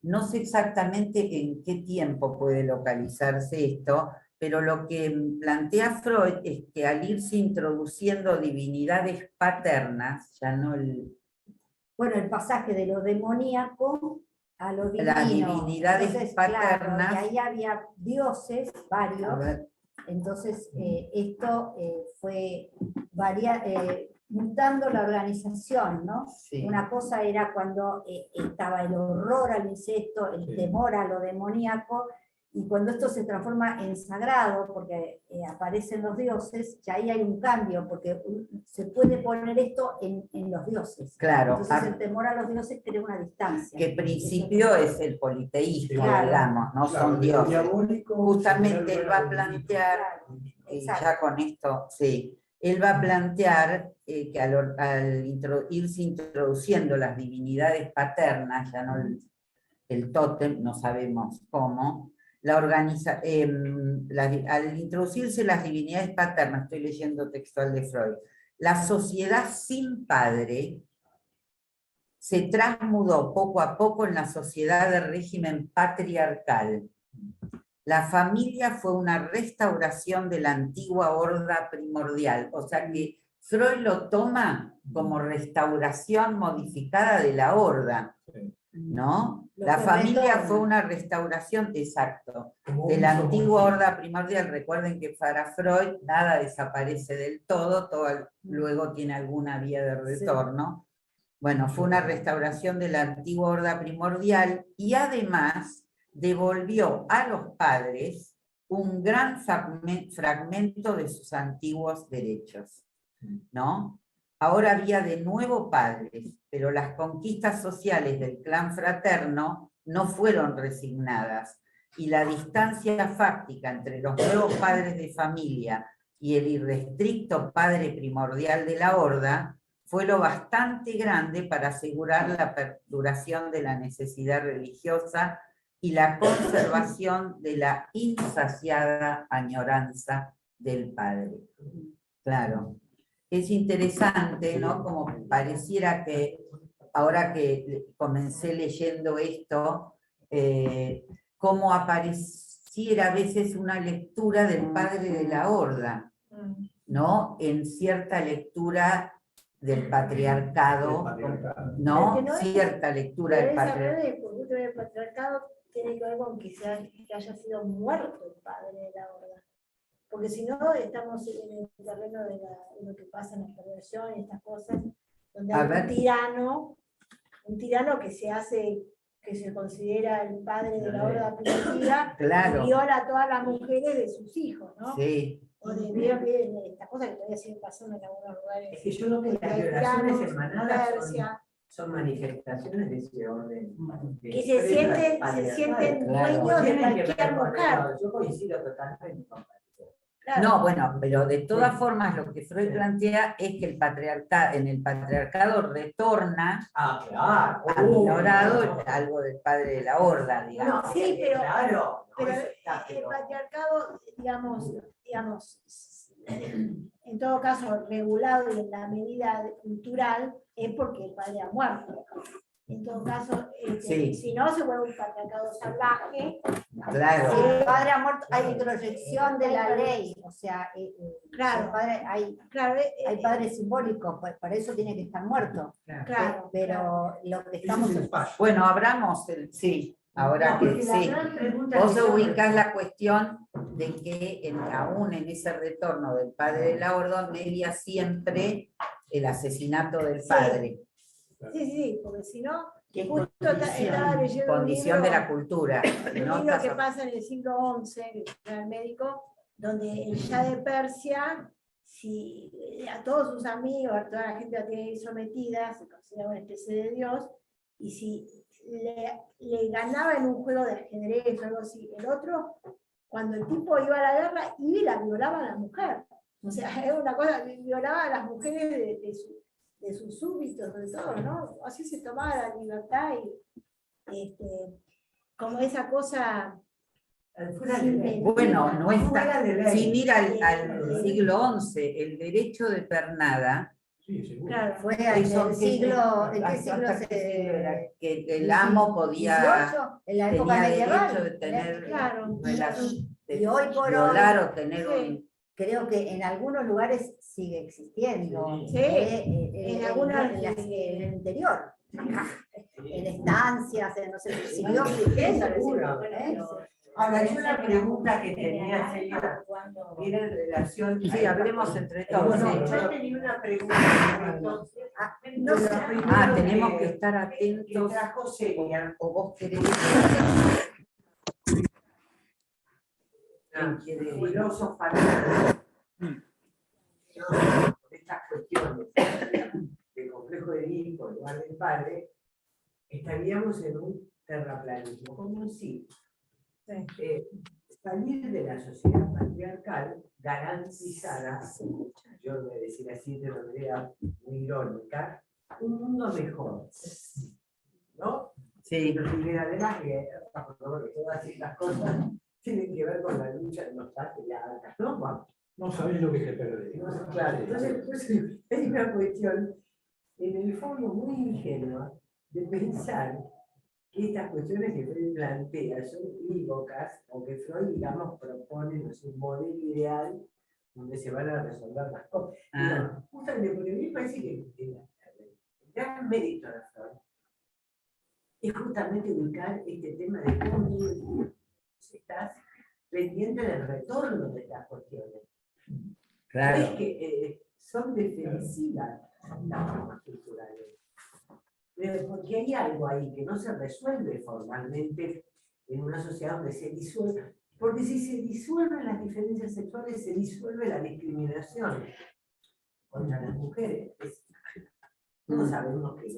No sé exactamente en qué tiempo puede localizarse esto, pero lo que plantea Freud es que al irse introduciendo divinidades paternas, ya no Bueno, el pasaje de lo demoníaco a lo divino. las divinidades Entonces, paternas. claro, y ahí había dioses, varios. Entonces, esto fue mutando la organización, ¿no? Sí. Una cosa era cuando estaba el horror al incesto, el temor a lo demoníaco, y cuando esto se transforma en sagrado, porque aparecen los dioses, ya ahí hay un cambio, porque se puede poner esto en los dioses. Claro. Entonces el temor a los dioses crea una distancia. Que principio es el politeísmo, Claro. digamos, no son dioses. Justamente él va a plantear, Exacto. ya con esto, sí, él va a plantear que al irse introduciendo las divinidades paternas, ya no el tótem, no sabemos cómo, al introducirse las divinidades paternas, estoy leyendo textual de Freud, la sociedad sin padre se transmudó poco a poco en la sociedad de régimen patriarcal. La familia fue una restauración de la antigua horda primordial, o sea que Freud lo toma como restauración modificada de la horda, ¿no? Lo La que familia retorna. fue una restauración, exacto, Como de un la uso antigua modificado. horda primordial. Recuerden que para Freud nada desaparece del todo, luego tiene alguna vía de retorno. Bueno, fue una restauración de la antigua horda primordial y además devolvió a los padres un gran fragmento de sus antiguos derechos, ¿no? Ahora había de nuevo padres, pero las conquistas sociales del clan fraterno no fueron resignadas y la distancia fáctica entre los nuevos padres de familia y el irrestricto padre primordial de la horda fue lo bastante grande para asegurar la perduración de la necesidad religiosa y la conservación de la insaciada añoranza del padre. Claro. Es interesante, ¿no? Como pareciera que, ahora que comencé leyendo esto, cómo apareciera a veces una lectura del padre de la horda, ¿no? En cierta lectura del patriarcado, ¿no? Porque no es- Cierta lectura Pero del esa patriarcado. red de cultura del patriarcado tiene que ver con que haya sido muerto el padre de la horda. Porque si no, estamos en el terreno de lo que pasa en la perversión y estas cosas, donde A hay ver. un tirano que se considera el padre de la horda primitiva, Claro. y viola a todas las mujeres de sus hijos, ¿no? Sí, O de estas cosas que todavía siguen pasando en algunos lugares. Es que yo creo que las Hay violaciones tiranos, hermanadas Persia, son manifestaciones de ese orden. que se sienten Claro. dueños de Tienen que ver cualquier con mujer. eso. Yo coincido totalmente con Patricia. Claro. no, bueno, pero de todas Sí. formas lo que Freud Sí. plantea es que en el patriarcado retorna Ah, claro. aminorado algo del padre de la horda, digamos. No, Sí, pero- claro. Pero eso está, el pero- patriarcado, digamos, en todo caso, regulado y en la medida cultural, es porque el padre ha muerto. En todo caso, Sí. si no, se vuelve un patriarcado salvaje. Claro. Si el padre ha muerto, hay introyección de la ley, o sea, Claro. el padre, hay Claro, padre simbólico, para eso tiene que estar muerto. claro, Pero lo que Ese estamos... es el paso. Bueno, abramos sí, ahora No, que porque la sí. gran pregunta Vos que yo- ubicás la cuestión de que aún en ese retorno del padre de la horda media siempre el asesinato del Sí. padre, sí, porque si no, ¿Qué justo condición? estaba leyendo un condición de libro, la cultura. un ¿no? libro que pasa en el siglo XI, que era el médico, donde el Shah de Persia, si a todos sus amigos, a toda la gente la tiene sometida, se considera una especie de dios, y si le ganaba en un juego de ajedrez o algo así, el otro, cuando el tipo iba a la guerra, iba y la violaba a la mujer. O sea, era una cosa, violaba a las mujeres de sus súbditos, de todo, ¿no? Así se tomaba la libertad y como esa cosa. Fuera de ley. Bueno, no Fuera está. de ley. Si mira al siglo XI, el derecho de pernada, Sí, seguro. Claro, Fue Eso en el que- siglo, ¿en qué ¿hasta siglo qué siglo era? se...? Que el amo podía, 18, en la época tenía medieval. derecho de tener claro, relación, de Y hoy por violar hoy, o tener sí. creo que en algunos lugares sigue existiendo. Sí, En algunas- en el interior. En estancias, no sé, siguió existiendo. Seguro. Ahora, yo la pregunta que tenía sería, era en relación... Sí, hablemos entre todos. Bueno, sí. yo tenía una pregunta. entonces, No sé. lo primero Tenemos que que estar atentos. trajo sería O vos querés. una filósofa estas cuestiones de complejo de Edipo, en lugar del padre, estaríamos en un terraplanismo, como un sí. Salir de la sociedad patriarcal garantizada, yo voy a decir así de manera muy irónica, un mundo mejor, ¿no? Sí, Y además que todas estas cosas tienen que ver con la lucha de los patriarcas, ¿no? Bueno, No sabés lo que te perdés. claro, entonces hay una cuestión, en el fondo, muy ingenua de pensar que estas cuestiones que Freud plantea son unívocas, o que Freud, digamos, propone, no sé, un modelo ideal donde se van a resolver las cosas. Ah. Bueno, justamente porque a mí me parece que el gran mérito de Freud es justamente ubicar este tema de cómo todo el tiempo estás pendiente del retorno de estas cuestiones. Claro. Es que son defensivas las formas culturales. Porque hay algo ahí que no se resuelve formalmente en una sociedad donde se disuelve. Porque si se disuelven las diferencias sexuales, se disuelve la discriminación contra las mujeres. Todos sabemos que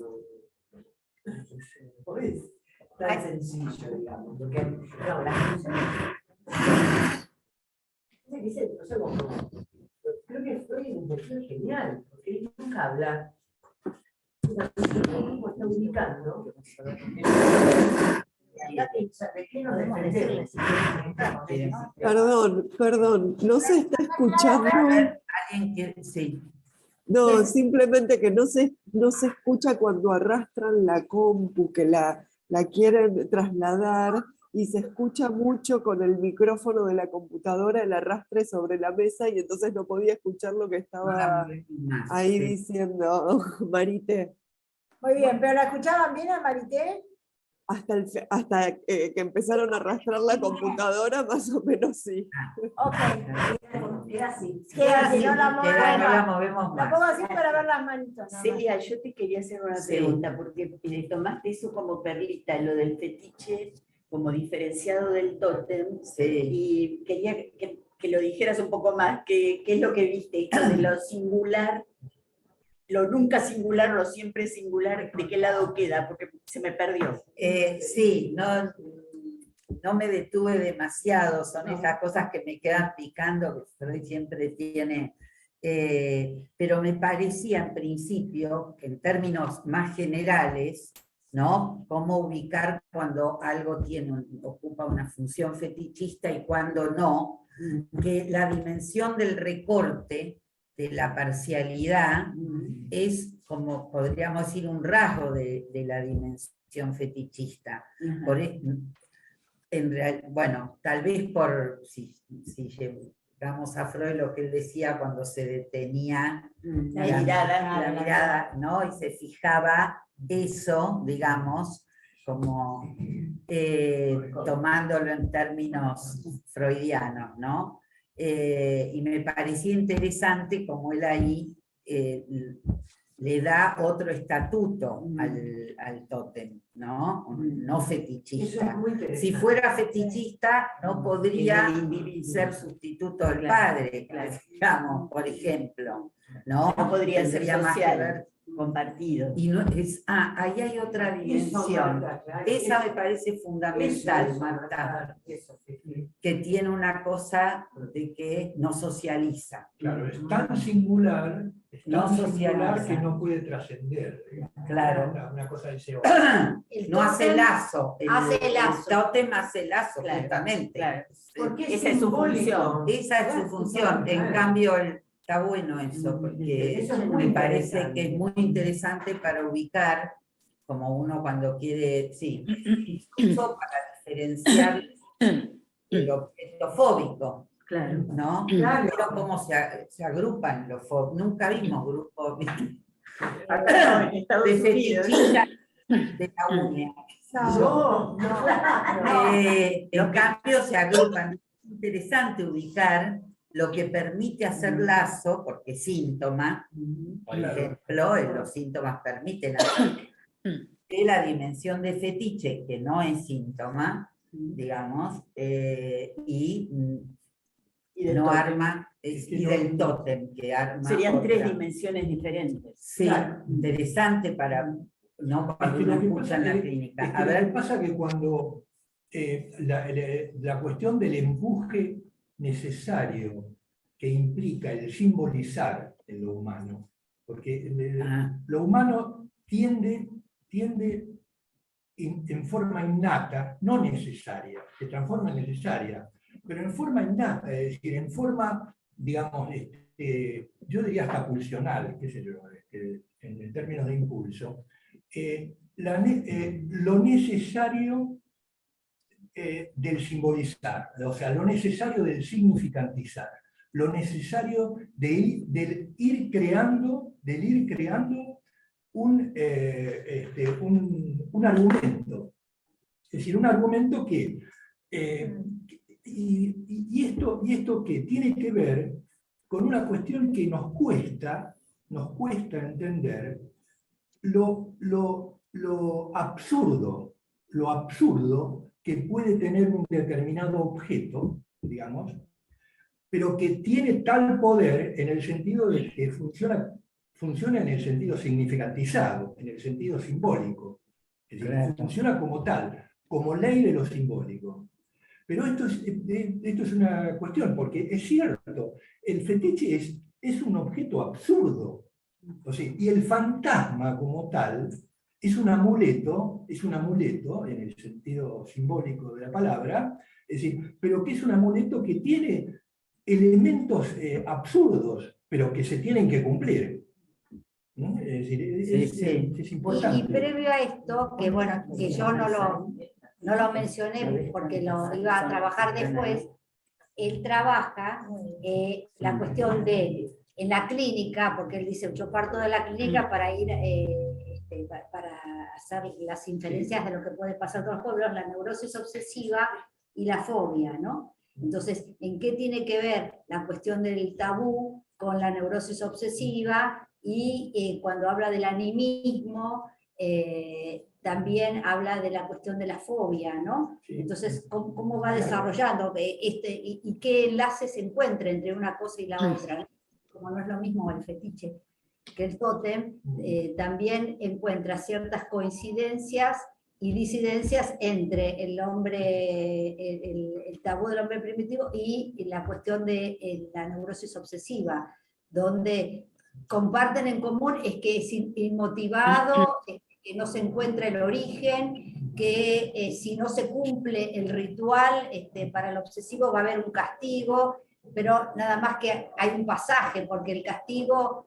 no es tan sencillo, digamos. Porque no, las mujeres. No sé cómo. Creo que Freud es un perfil genial, porque él nunca habla. ¿Cómo está ubicando? ¿De qué nos defendemos? Perdón, no se está escuchando. Alguien que, sí. No, simplemente que no se escucha cuando arrastran la compu, que la quieren trasladar, y se escucha mucho con el micrófono de la computadora, el arrastre sobre la mesa, y entonces no podía escuchar lo que estaba ahí diciendo Marité. Muy bien, ¿pero la escuchaban bien a Marité? Hasta que empezaron a arrastrar la computadora, más o menos sí. Ok. Queda así. Queda así, no la No la movemos. movemos La más. pongo así para ver las manitos. nada más. Celia, yo te quería hacer una Sí. pregunta, porque tomaste eso como perlita, lo del fetiche como diferenciado del tótem, Sí. y quería que lo dijeras un poco más, qué es lo que viste, esto de lo singular, lo nunca singular, lo siempre singular, ¿de qué lado queda? Porque se me perdió. Sí, no me detuve demasiado, son esas cosas que me quedan picando, que Freud siempre tiene, pero me parecía en principio, que en términos más generales, ¿no? Cómo ubicar cuando algo ocupa una función fetichista y cuando no, que la dimensión del recorte, de la parcialidad, es como podríamos decir un rasgo de la dimensión fetichista. Bueno, tal vez si llegamos a Freud, lo que él decía cuando se detenía la mirada, ¿no? Y se fijaba eso, digamos, como tomándolo en términos freudianos, ¿no? Y me parecía interesante como él ahí le da otro estatuto al tótem, ¿no? No fetichista. Si fuera fetichista, no podría ser sustituto del padre, digamos, por ejemplo. No podría ser tendría más que social, ver compartido. y no es, ahí hay otra dimensión. Esa me parece fundamental, Marta, que tiene una cosa de que no socializa. Claro, es tan singular, No singular que no puede trascender. Claro. Una cosa de ese No hace lazo. hace lazo. El tótem hace lazo, Claro, justamente. claro. Porque Esa es su función. Esa es su función. En cambio, está bueno eso, porque Eso es muy me parece interesante. que es muy interesante para ubicar, como uno cuando quiere, sí, incluso para diferenciar el objeto fóbico, Claro. ¿no? Claro. Pero cómo se agrupan los fóbicos. Nunca vimos grupos Acá en Estados de Unidos. fetichistas de la uña. No, En cambio se agrupan. Es interesante ubicar lo que permite hacer lazo, porque síntoma, por ejemplo, los síntomas permiten hacer de la dimensión de fetiche, que no es síntoma, digamos, y del no tótem. arma, y del tótem, que arma. Serían otra. 3 dimensiones diferentes. Sí, interesante para, no cuando uno escucha en la clínica. Es que A lo que ver, pasa que cuando la cuestión del empuje necesario que implica el simbolizar en lo humano, porque lo humano tiende en forma innata, no necesaria, se transforma en necesaria, pero en forma innata, es decir, en forma, digamos, yo diría hasta pulsional, qué sé yo, en términos de impulso, lo necesario del simbolizar, o sea, lo necesario del significantizar, lo necesario del ir creando un argumento. Es decir, un argumento que... y esto que tiene que ver con una cuestión que nos cuesta entender lo absurdo que puede tener un determinado objeto, digamos, pero que tiene tal poder en el sentido de que funciona en el sentido significantizado, en el sentido simbólico. Es decir, funciona como tal, como ley de lo simbólico. Pero esto es una cuestión, porque es cierto, el fetiche es un objeto absurdo. O sea, y el fantasma como tal es un amuleto en el sentido simbólico de la palabra, es decir, pero que es un amuleto que tiene elementos absurdos, pero que se tienen que cumplir. ¿No? Es decir, es importante. Y previo a esto, que bueno, que yo no lo mencioné porque lo iba a trabajar después, él trabaja la cuestión de, en la clínica, porque él dice, yo parto de la clínica para ir, para hacer las inferencias de lo que puede pasar con los pueblos, la neurosis obsesiva y la fobia, ¿no? Entonces, ¿en qué tiene que ver la cuestión del tabú con la neurosis obsesiva? Y cuando habla del animismo, también habla de la cuestión de la fobia, ¿no? Sí. Entonces, ¿cómo va desarrollando y qué enlace se encuentra entre una cosa y la otra? Como no es lo mismo el fetiche que el tótem, también encuentra ciertas coincidencias y disidencias entre el hombre, el tabú del hombre primitivo y la cuestión de la neurosis obsesiva, donde comparten en común es que es inmotivado, que no se encuentra el origen, que si no se cumple el ritual, para el obsesivo va a haber un castigo, pero nada más que hay un pasaje, porque el castigo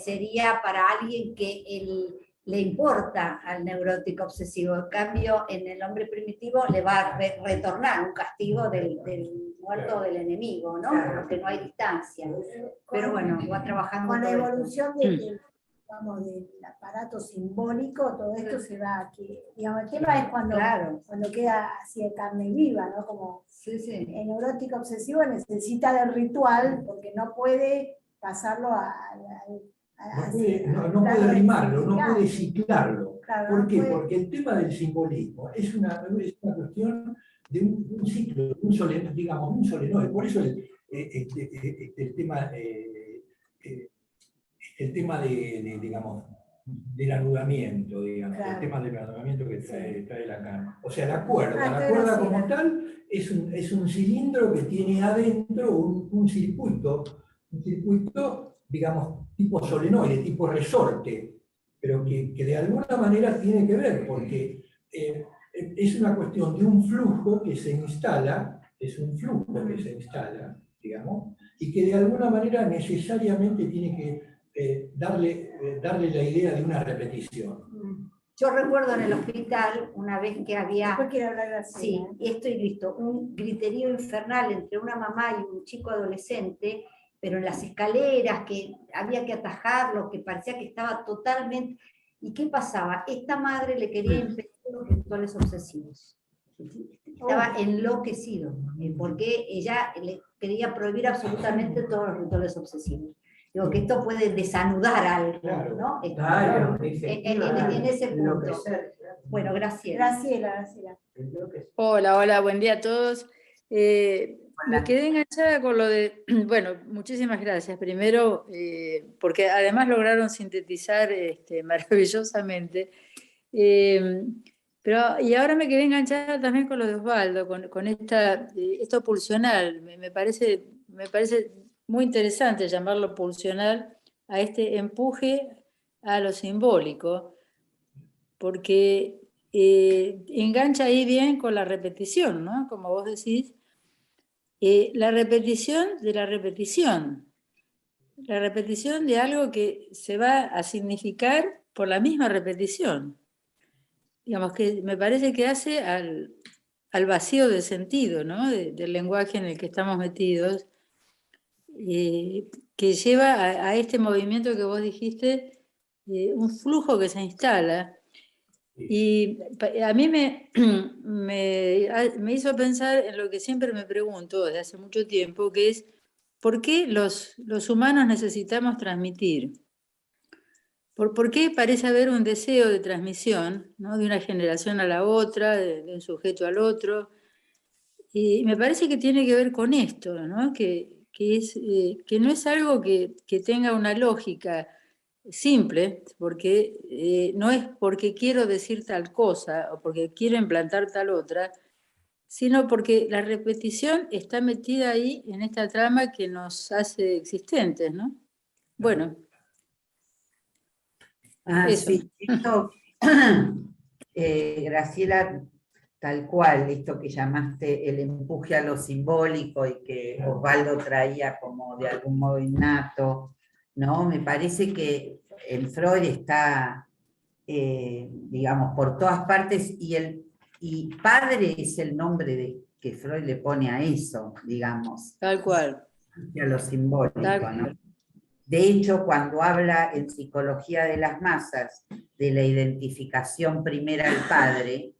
sería para alguien que le importa al neurótico obsesivo. En cambio, en el hombre primitivo le va a retornar un castigo del muerto o del enemigo, ¿no? Porque no hay distancia. Pero bueno, va trabajando Con la todo esto. evolución del aparato simbólico, todo esto se va aquí. Digamos, el tema es cuando, Claro. cuando queda así de carne viva, ¿no? Como Sí, sí. el neurótico obsesivo necesita del ritual porque no puede pasarlo No puede rimarlo, no puede ciclarlo. Claro, ¿Por qué? no puede- Porque el tema del simbolismo es una cuestión de un ciclo, un solenoide. Por eso el tema digamos, del anudamiento, digamos, Claro. el tema del anudamiento que trae Lacan. O sea, la cuerda pero sí, como tal es un cilindro que tiene adentro un circuito, digamos, tipo solenoide, tipo resorte, pero que de alguna manera tiene que ver, porque es una cuestión de un flujo que se instala, digamos, y que de alguna manera necesariamente tiene que darle la idea de una repetición. Yo recuerdo en el hospital, una vez que había, Después quiero hablar de así, sí, estoy listo, un griterío infernal entre una mamá y un chico adolescente, pero en las escaleras, que había que atajarlo, que parecía que estaba totalmente... ¿Y qué pasaba? Esta madre le quería impedir los rituales obsesivos. Estaba enloquecido, porque ella le quería prohibir absolutamente todos los rituales obsesivos. Digo que esto puede desanudar algo, Claro. ¿no? Claro, En ese punto. enloquecer. Bueno, gracias. Graciela. Hola, buen día a todos. Me quedé enganchada con lo de, bueno, muchísimas gracias. Primero, porque además lograron sintetizar maravillosamente. Y ahora me quedé enganchada también con lo de Osvaldo, con esto pulsional. Me parece muy interesante llamarlo pulsional a este empuje a lo simbólico, porque engancha ahí bien con la repetición, ¿no? Como vos decís, la repetición de la repetición de algo que se va a significar por la misma repetición. Digamos que me parece que hace al vacío de sentido, ¿no? Del lenguaje en el que estamos metidos. que lleva a este movimiento que vos dijiste, un flujo que se instala. Y a mí me hizo pensar en lo que siempre me pregunto desde hace mucho tiempo, que es, ¿por qué los humanos necesitamos transmitir? ¿Por qué parece haber un deseo de transmisión, ¿no? De una generación a la otra, de un sujeto al otro? Y me parece que tiene que ver con esto, ¿no? Que no es algo que tenga una lógica simple, porque no es porque quiero decir tal cosa o porque quiero implantar tal otra, sino porque la repetición está metida ahí en esta trama que nos hace existentes, ¿no? Bueno. Eso. Sí, esto, Graciela, tal cual, esto que llamaste el empuje a lo simbólico y que Osvaldo traía como de algún modo innato, ¿no? Me parece que en Freud está, digamos, por todas partes, y padre es el nombre que Freud le pone a eso, digamos. Tal cual. A lo simbólico, ¿no? De hecho, cuando habla en Psicología de las Masas de la identificación primera al padre,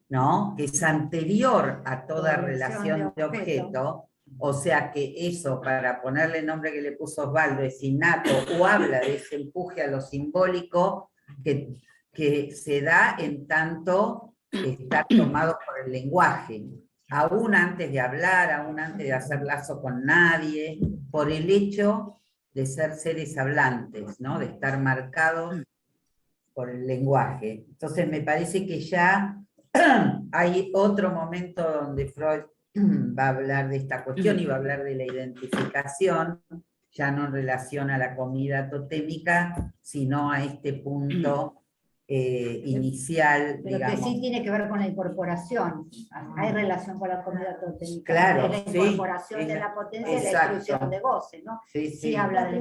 ¿no? Que es anterior a toda relación de objeto, o sea que eso, para ponerle el nombre que le puso Osvaldo, es innato, o habla de ese empuje a lo simbólico que se da en tanto está tomado por el lenguaje, aún antes de hablar, aún antes de hacer lazo con nadie, por el hecho de ser seres hablantes, ¿no? De estar marcados por el lenguaje. Entonces me parece que ya hay otro momento donde Freud va a hablar de esta cuestión y va a hablar de la identificación, ya no en relación a la comida totémica, sino a este punto inicial, pero digamos. que sí tiene que ver con la incorporación. Hay relación con la comida totémica. Claro, la incorporación de la potencia y la exclusión de goce, ¿no? Sí, habla de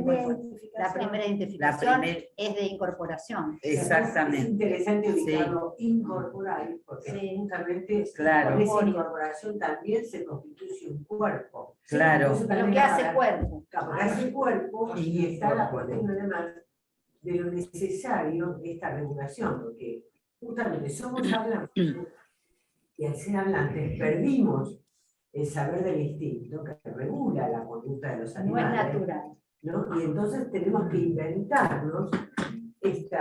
la primera identificación es de incorporación. Exactamente. Es interesante ubicarlo incorporal, porque justamente con esa incorporación también se constituye un cuerpo. Claro. Lo que hace cuerpo. Porque hace cuerpo y está la cuestión además de lo necesario de esta regulación, porque justamente somos hablantes y al ser hablantes perdimos el saber del instinto que regula la conducta de los animales. No es natural. ¿No? Y entonces tenemos que inventarnos este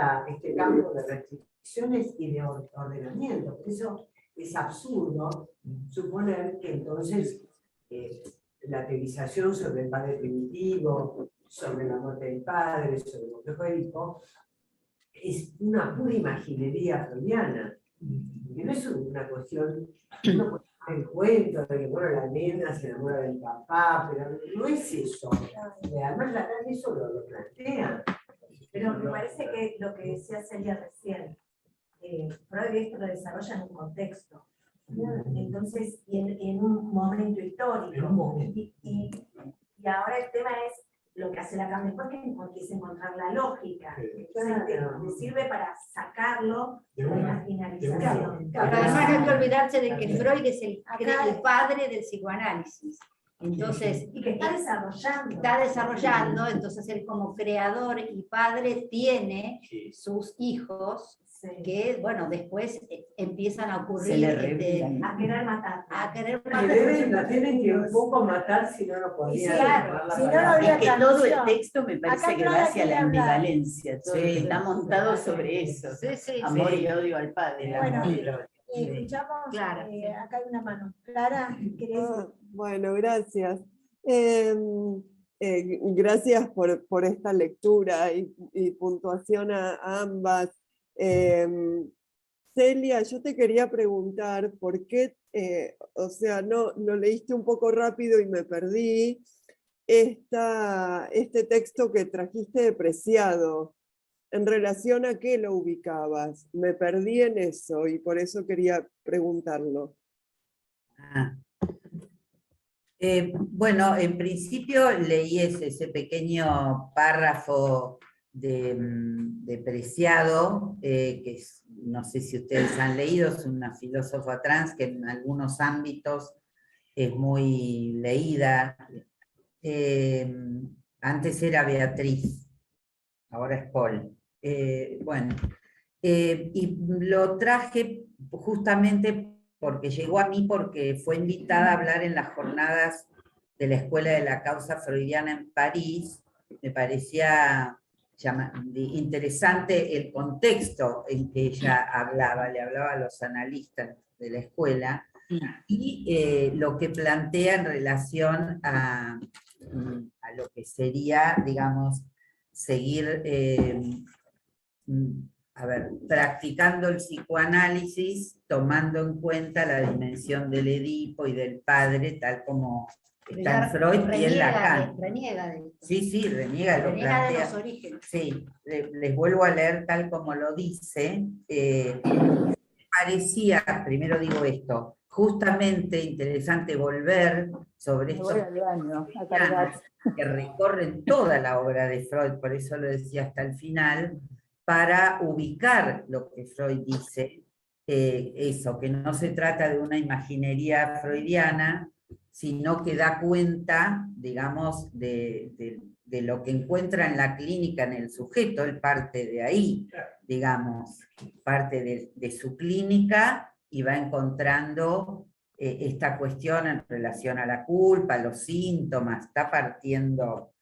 campo de restricciones y de ordenamiento. Por eso es absurdo suponer que entonces la teorización sobre el padre primitivo, sobre la muerte del padre, sobre el complejo de Edipo, es una pura imaginería freudiana. Y no es una cuestión, uno puede hacer el cuento de que bueno, la nena se enamora del papá, pero no es eso. Además la calle eso lo plantea. Pero me parece que lo que decía Celia recién, Freud esto lo desarrolla en un contexto. Entonces, y en un momento histórico. Y ahora el tema es lo que hace Lacan después, que empieza a encontrar la lógica. Entonces, me sirve para sacarlo de una finalización. Pero además no hay que olvidarse de que Freud es el padre del psicoanálisis. Entonces, y que está desarrollando. Está desarrollando, entonces él como creador y padre tiene sus hijos que, bueno, después empiezan a ocurrir, a querer matar. La tienen que un poco matar si no lo podían. Claro, si no, no habría que todo el texto me parece que va hacia la ambivalencia, todo está montado sobre eso. Amor y odio al padre. Bueno, escuchamos, acá hay una mano. Clara, ¿querés? Bueno, gracias. Gracias por esta lectura y puntuación a ambas. Celia, yo te quería preguntar por qué, o sea, no leíste un poco rápido y me perdí este texto que trajiste de Preciado. ¿En relación a qué lo ubicabas? Me perdí en eso y por eso quería preguntarlo. Bueno, en principio leí ese pequeño párrafo de Preciado, que no sé si ustedes han leído, es una filósofa trans que en algunos ámbitos es muy leída, Antes era Beatriz, ahora es Paul. Bueno, y lo traje justamente porque llegó a mí, porque fue invitada a hablar en las jornadas de la Escuela de la Causa Freudiana en París. Me parecía interesante el contexto en que ella hablaba, le hablaba a los analistas de la escuela, y lo que plantea en relación a lo que sería, digamos, seguir practicando el psicoanálisis, tomando en cuenta la dimensión del Edipo y del padre, tal como está en Freud y en Lacan. Reniega de esto. Sí, reniega, lo Reniega de plantea. los orígenes. Sí, les vuelvo a leer tal como lo dice. Parecía, primero digo esto, justamente interesante volver sobre estos que recorren toda la obra de Freud, por eso lo decía hasta el final, para ubicar lo que Freud dice, eso, que no se trata de una imaginería freudiana, sino que da cuenta, digamos, de lo que encuentra en la clínica, en el sujeto. Él parte de ahí, digamos, parte de su clínica y va encontrando esta cuestión en relación a la culpa, los síntomas, está partiendo.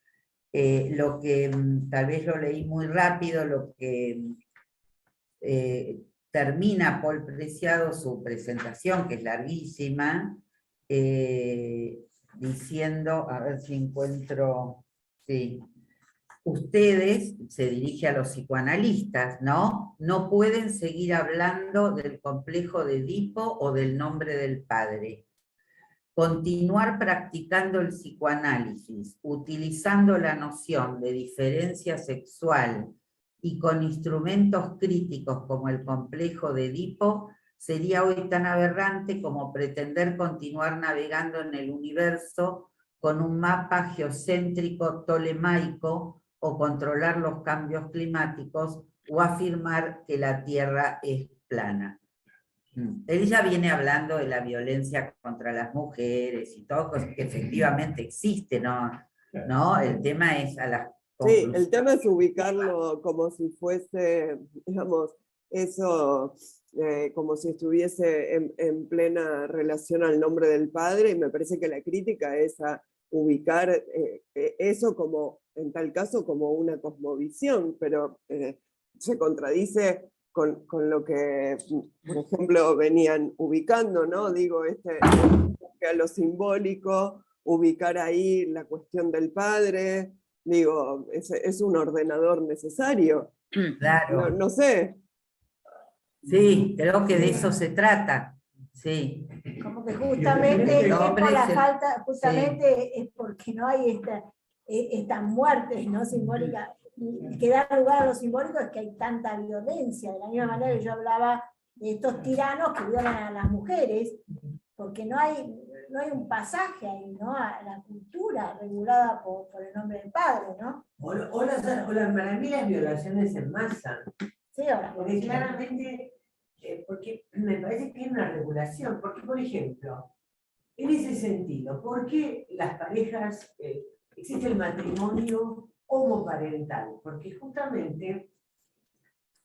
Lo que tal vez lo leí muy rápido, lo que termina Paul Preciado su presentación, que es larguísima, diciendo, a ver si encuentro, sí, ustedes, se dirige a los psicoanalistas, ¿no? No pueden seguir hablando del complejo de Edipo o del nombre del padre. Continuar practicando el psicoanálisis, utilizando la noción de diferencia sexual y con instrumentos críticos como el complejo de Edipo, sería hoy tan aberrante como pretender continuar navegando en el universo con un mapa geocéntrico tolemaico o controlar los cambios climáticos o afirmar que la Tierra es plana. Él ya viene hablando de la violencia contra las mujeres y todo, que efectivamente existe, ¿no? El tema es a las Sí, el tema es ubicarlo como si fuese, digamos, eso, como si estuviese en plena relación al nombre del padre, y me parece que la crítica es a ubicar eso como, en tal caso, como una cosmovisión, pero se contradice con lo que, por ejemplo, venían ubicando, ¿no? Digo, a lo simbólico, ubicar ahí la cuestión del padre, digo, es un ordenador necesario. Claro. No sé. Sí, creo que de eso se trata. Sí. Como que justamente es por la falta, justamente es porque no hay estas muertes, ¿no? Simbólicas. Y que da lugar a lo simbólico es que hay tanta violencia, de la misma manera que yo hablaba de estos tiranos que violan a las mujeres, porque no hay un pasaje ahí, ¿no? A la cultura regulada por el nombre del padre, ¿no? Para mí las violaciones en masa. Sí, ahora. Porque claramente, porque me parece que hay una regulación, porque por ejemplo, en ese sentido, ¿por qué las parejas, existe el matrimonio homoparental? Porque justamente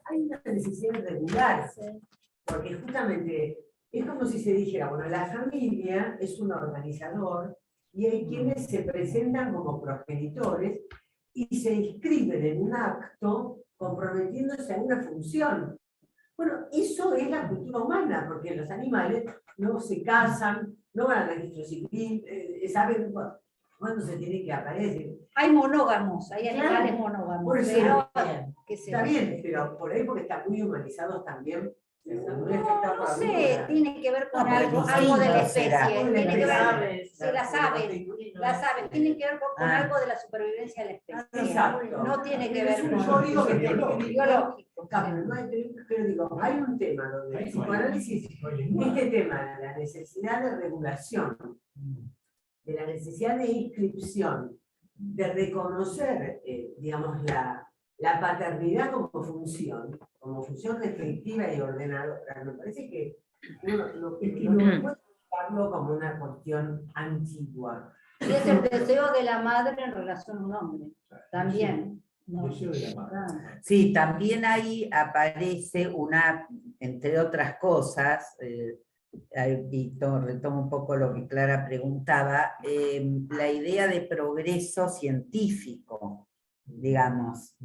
hay una necesidad de regularse, porque justamente es como si se dijera, bueno, la familia es un organizador y hay quienes se presentan como progenitores y se inscriben en un acto comprometiéndose a una función. Bueno, eso es la cultura humana, porque los animales no se casan, no van al registro civil, saben cuándo se tiene que aparecer. Hay monógamos, hay animales monógamos. Por eso, pero, está bien, pero por ahí porque están muy humanizados también. No sé, tiene que ver con algo de la especie, tiene que ver, se la saben, tiene que ver con algo de la supervivencia de la especie. Exacto. No tiene que ver con yo digo que biológico. Pero digo, hay un tema donde el psicoanálisis, este tema de la necesidad de regulación, de la necesidad de inscripción, de reconocer, digamos, la paternidad como función restrictiva y ordenadora, me parece que uno no puede verlo como una cuestión antigua. Y es el deseo de la madre en relación a un hombre, también. ¿no? Deseo de la madre. Sí, también ahí aparece una, entre otras cosas, y retomo un poco lo que Clara preguntaba, la idea de progreso científico, digamos,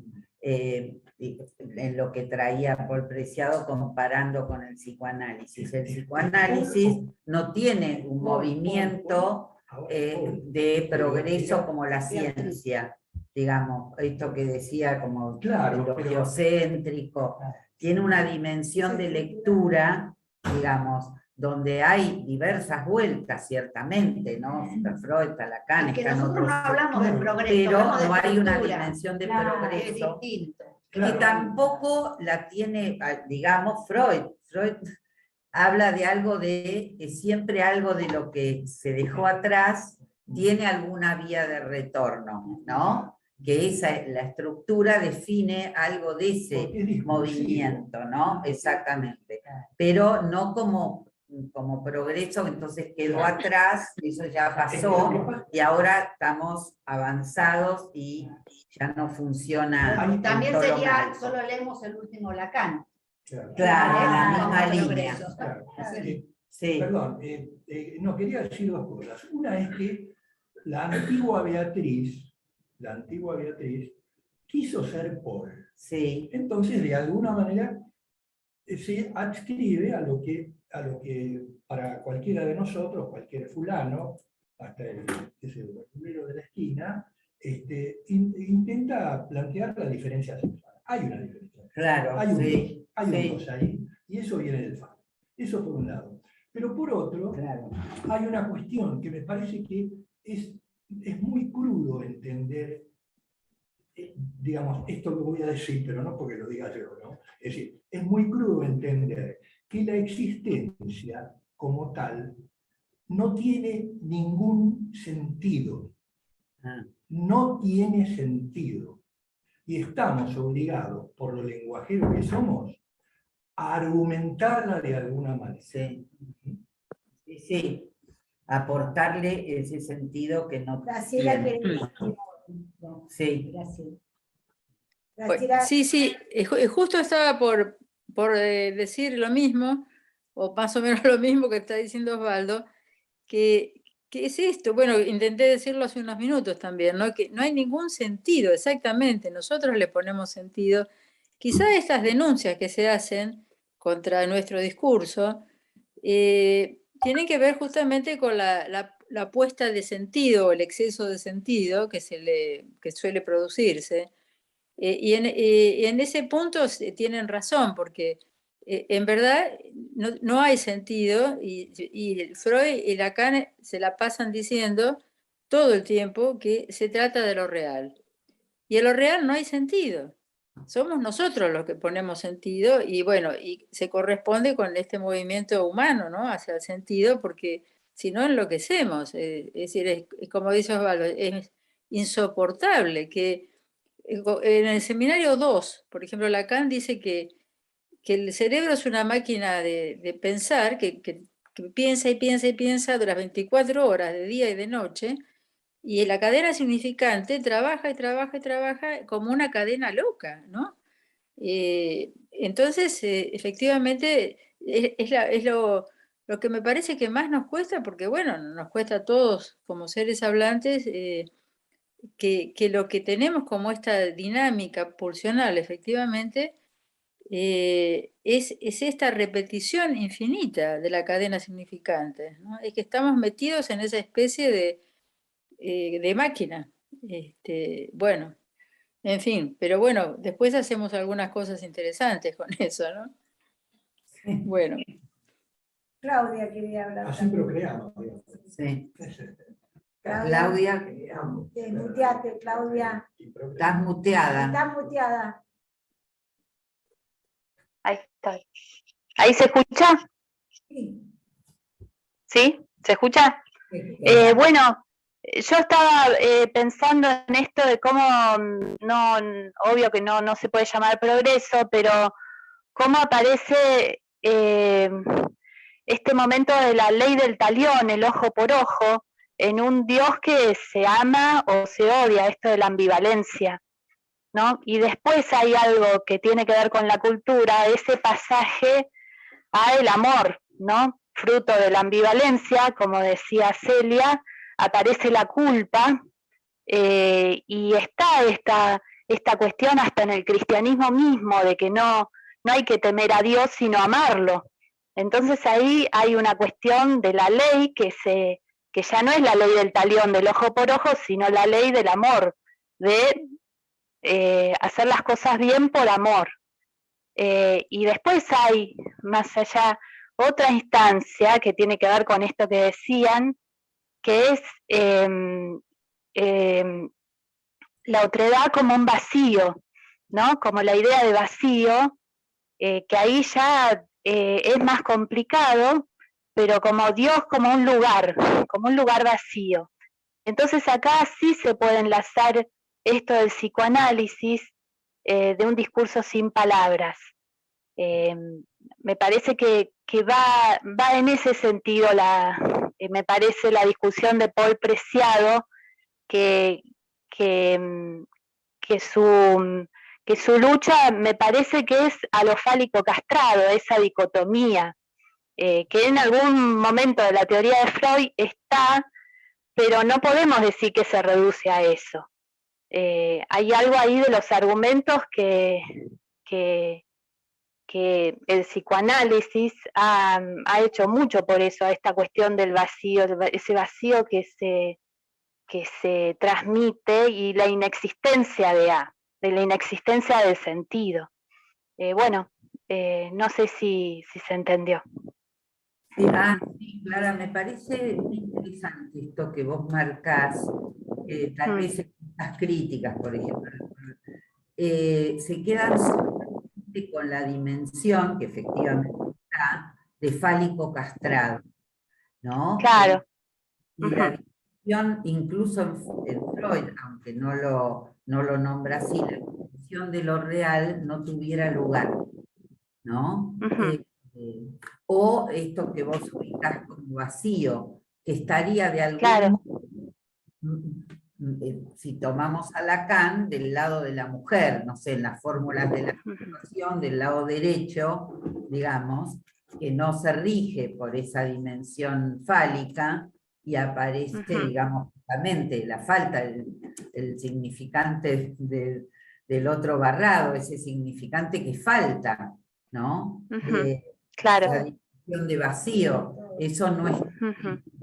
en lo que traía Paul Preciado comparando con el psicoanálisis. El psicoanálisis no tiene un movimiento de progreso como la ciencia, digamos, esto que decía como Claro, lo geocéntrico, tiene una dimensión de lectura, digamos, donde hay diversas vueltas, ciertamente, ¿no? Está Freud, está Lacan, Es que están nosotros otros, no hablamos de progreso, pero hablamos de no hay una estructura. dimensión de Claro, progreso es distinto. que tampoco la tiene, digamos, Freud. Freud habla de algo de que siempre algo de lo que se dejó atrás tiene alguna vía de retorno, ¿no? Que la estructura define algo de ese movimiento, ¿no? Exactamente. Pero no como progreso, entonces quedó atrás, eso ya pasó, y ahora estamos avanzados y ya no funciona. También en todo sería, momento. solo leemos el último Lacan. Claro, en la misma Como línea. progreso. Claro. Sí. Perdón, no, quería decir dos cosas. Una es que la antigua Beatriz quiso ser Paul. Sí. Entonces, de alguna manera, se adscribe a lo que para cualquiera de nosotros, cualquier fulano, hasta el verdulero de la esquina, intenta plantear la diferencia sexual. Hay una diferencia. Claro, Hay un sí, dos, hay sí. un dos ahí, y eso viene del FAD. Eso por un lado. Pero por otro, Claro. hay una cuestión que me parece que es muy crudo entender, digamos, esto que voy a decir, pero no porque lo diga yo, ¿no? Es decir, es muy crudo entender que la existencia como tal no tiene ningún sentido. No tiene sentido. Y estamos obligados, por lo lenguajeros que somos, a argumentarla de alguna manera. Sí. Sí, sí. Aportarle ese sentido que no Graciela, tiene. Sí. Graciela, Sí, sí, justo estaba por decir lo mismo, o más o menos lo mismo que está diciendo Osvaldo, que es esto, bueno, intenté decirlo hace unos minutos también, ¿no? Que no hay ningún sentido, exactamente, nosotros le ponemos sentido. Quizá estas denuncias que se hacen contra nuestro discurso tienen que ver justamente con la puesta de sentido o el exceso de sentido que suele producirse. Y en ese punto tienen razón, porque en verdad no hay sentido, y Freud y Lacan se la pasan diciendo todo el tiempo que se trata de lo real. Y en lo real no hay sentido. Somos nosotros los que ponemos sentido, y bueno, y se corresponde con este movimiento humano, ¿no? Hacia el sentido, porque si no enloquecemos. Es decir, es como dice Osvaldo, es insoportable que en el seminario 2, por ejemplo, Lacan dice que el cerebro es una máquina de pensar, que piensa y piensa y piensa durante 24 horas, de día y de noche, y la cadena significante trabaja y trabaja y trabaja como una cadena loca, ¿no? Entonces, efectivamente, es lo que me parece que más nos cuesta, porque bueno, nos cuesta a todos como seres hablantes, que lo que tenemos como esta dinámica pulsional, efectivamente, es esta repetición infinita de la cadena significante, ¿no? Es que estamos metidos en esa especie de máquina. Bueno, en fin, pero bueno, después hacemos algunas cosas interesantes con eso, ¿no? Bueno. Claudia quería hablar. Así procreamos. Sí. Claudia, Claudia, muteate, Claudia. estás muteada. Estás muteada. Ahí está. ¿Ahí se escucha? Sí. ¿Sí? ¿Se escucha? Bueno, yo estaba pensando en esto de cómo, obvio que no se puede llamar progreso, pero cómo aparece este momento de la ley del talión, el ojo por ojo, en un Dios que se ama o se odia, esto de la ambivalencia, ¿no? Y después hay algo que tiene que ver con la cultura, ese pasaje al amor, ¿no? Fruto de la ambivalencia, como decía Celia, aparece la culpa, y está esta cuestión hasta en el cristianismo mismo, de que no hay que temer a Dios, sino amarlo. Entonces ahí hay una cuestión de la ley que ya no es la ley del talión del ojo por ojo, sino la ley del amor, de hacer las cosas bien por amor. Y después hay, más allá, otra instancia que tiene que ver con esto que decían, que es la otredad como un vacío, ¿no? Como la idea de vacío, que ahí ya es más complicado, pero como Dios como un lugar vacío. Entonces acá sí se puede enlazar esto del psicoanálisis, de un discurso sin palabras. Me parece que va en ese sentido me parece la discusión de Paul Preciado, que su lucha me parece que es a lo fálico castrado, esa dicotomía, que en algún momento de la teoría de Freud está, pero no podemos decir que se reduce a eso. Hay algo ahí de los argumentos que el psicoanálisis ha hecho mucho por eso, a esta cuestión del vacío, ese vacío que se transmite, y la inexistencia de la inexistencia del sentido. No sé si se entendió. Sí, sí, Clara, me parece muy interesante esto que vos marcás, tal vez en estas críticas, por ejemplo, se quedan solamente con la dimensión, que efectivamente está, de fálico castrado, ¿no? Claro. Y la dimensión, incluso en Freud, aunque no lo nombra así, la dimensión de lo real no tuviera lugar, ¿no? O esto que vos ubicás como vacío, que estaría de algún modo, si tomamos a Lacan, del lado de la mujer, no sé, en las fórmulas de la situación, del lado derecho, digamos, que no se rige por esa dimensión fálica, y aparece, digamos, justamente la falta, el significante del otro barrado, ese significante que falta, ¿no? Claro. La dimensión de vacío, eso no es,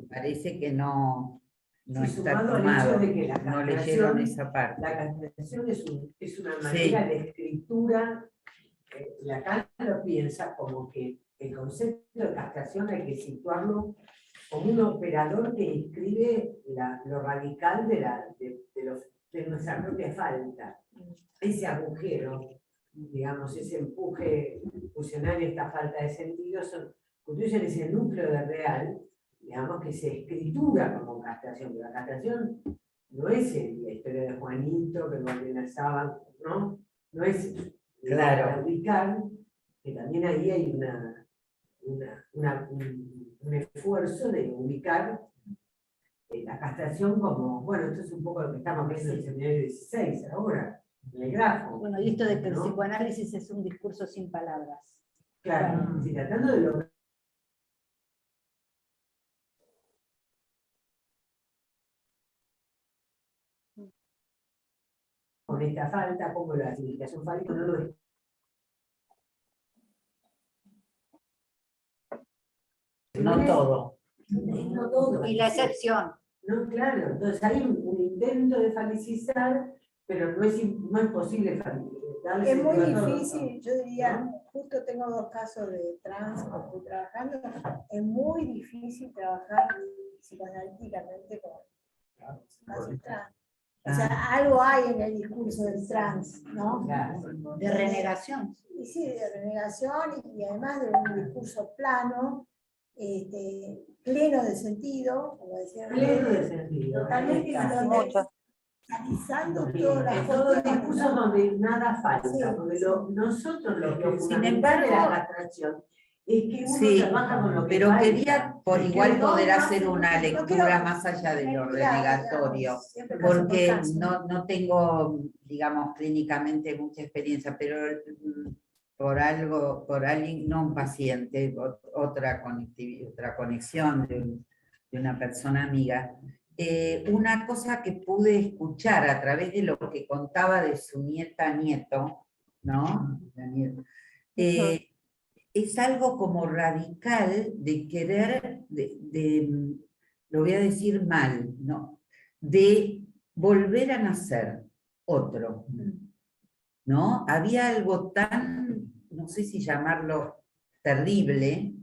parece que no está tomado, de que no leyeron esa parte. La castración es una manera de escritura. Lacan lo piensa como que el concepto de castración hay que situarlo como un operador que escribe lo radical de nuestra propia falta. Ese agujero, digamos, ese empuje fusionario, esta falta de sentido, constituyen ese núcleo de real, digamos, que se escritura como castración. Pero la castración no es la historia de Juanito, que no tiene sábado, ¿no? No es claro. Para ubicar, que también ahí hay un esfuerzo de ubicar la castración como, bueno, esto es un poco lo que estamos viendo en el seminario 16 ahora, en el grafo. Bueno, y esto de que el ¿no? psicoanálisis es un discurso sin palabras. Claro, si tratando de lograr con esta falta, como la significación fálica no lo es. No todo. No todo. Y la excepción. No, claro, entonces hay un intento de falicizar, pero no es posible darle Es muy sentido a todo. difícil, yo diría, justo tengo 2 casos de trans que estoy trabajando, es muy difícil trabajar psicoanalíticamente con casos trans. O sea, algo hay en el discurso del trans, ¿no? De renegación. Y sí, de renegación y además de un discurso plano, pleno de sentido, como decía. Pleno de sentido. Totalmente analizando todas las todo el cuestiones, discurso ¿no? donde nada falta, Sí, porque nosotros lo Sin fundamental de la embargo, castración es que uno Sí, trabaja con lo que pero falta. quería por Es que igual no poder hace hacer una mucho- lectura más allá de lo renegatorio, porque no tengo, digamos, clínicamente mucha experiencia, pero por alguien, no un paciente, otra conexión de una persona amiga, una cosa que pude escuchar a través de lo que contaba de su nieto, ¿no? La nieta, es algo como radical de querer, lo voy a decir mal, ¿no? De volver a nacer otro, ¿no? Había algo tan, no sé si llamarlo terrible,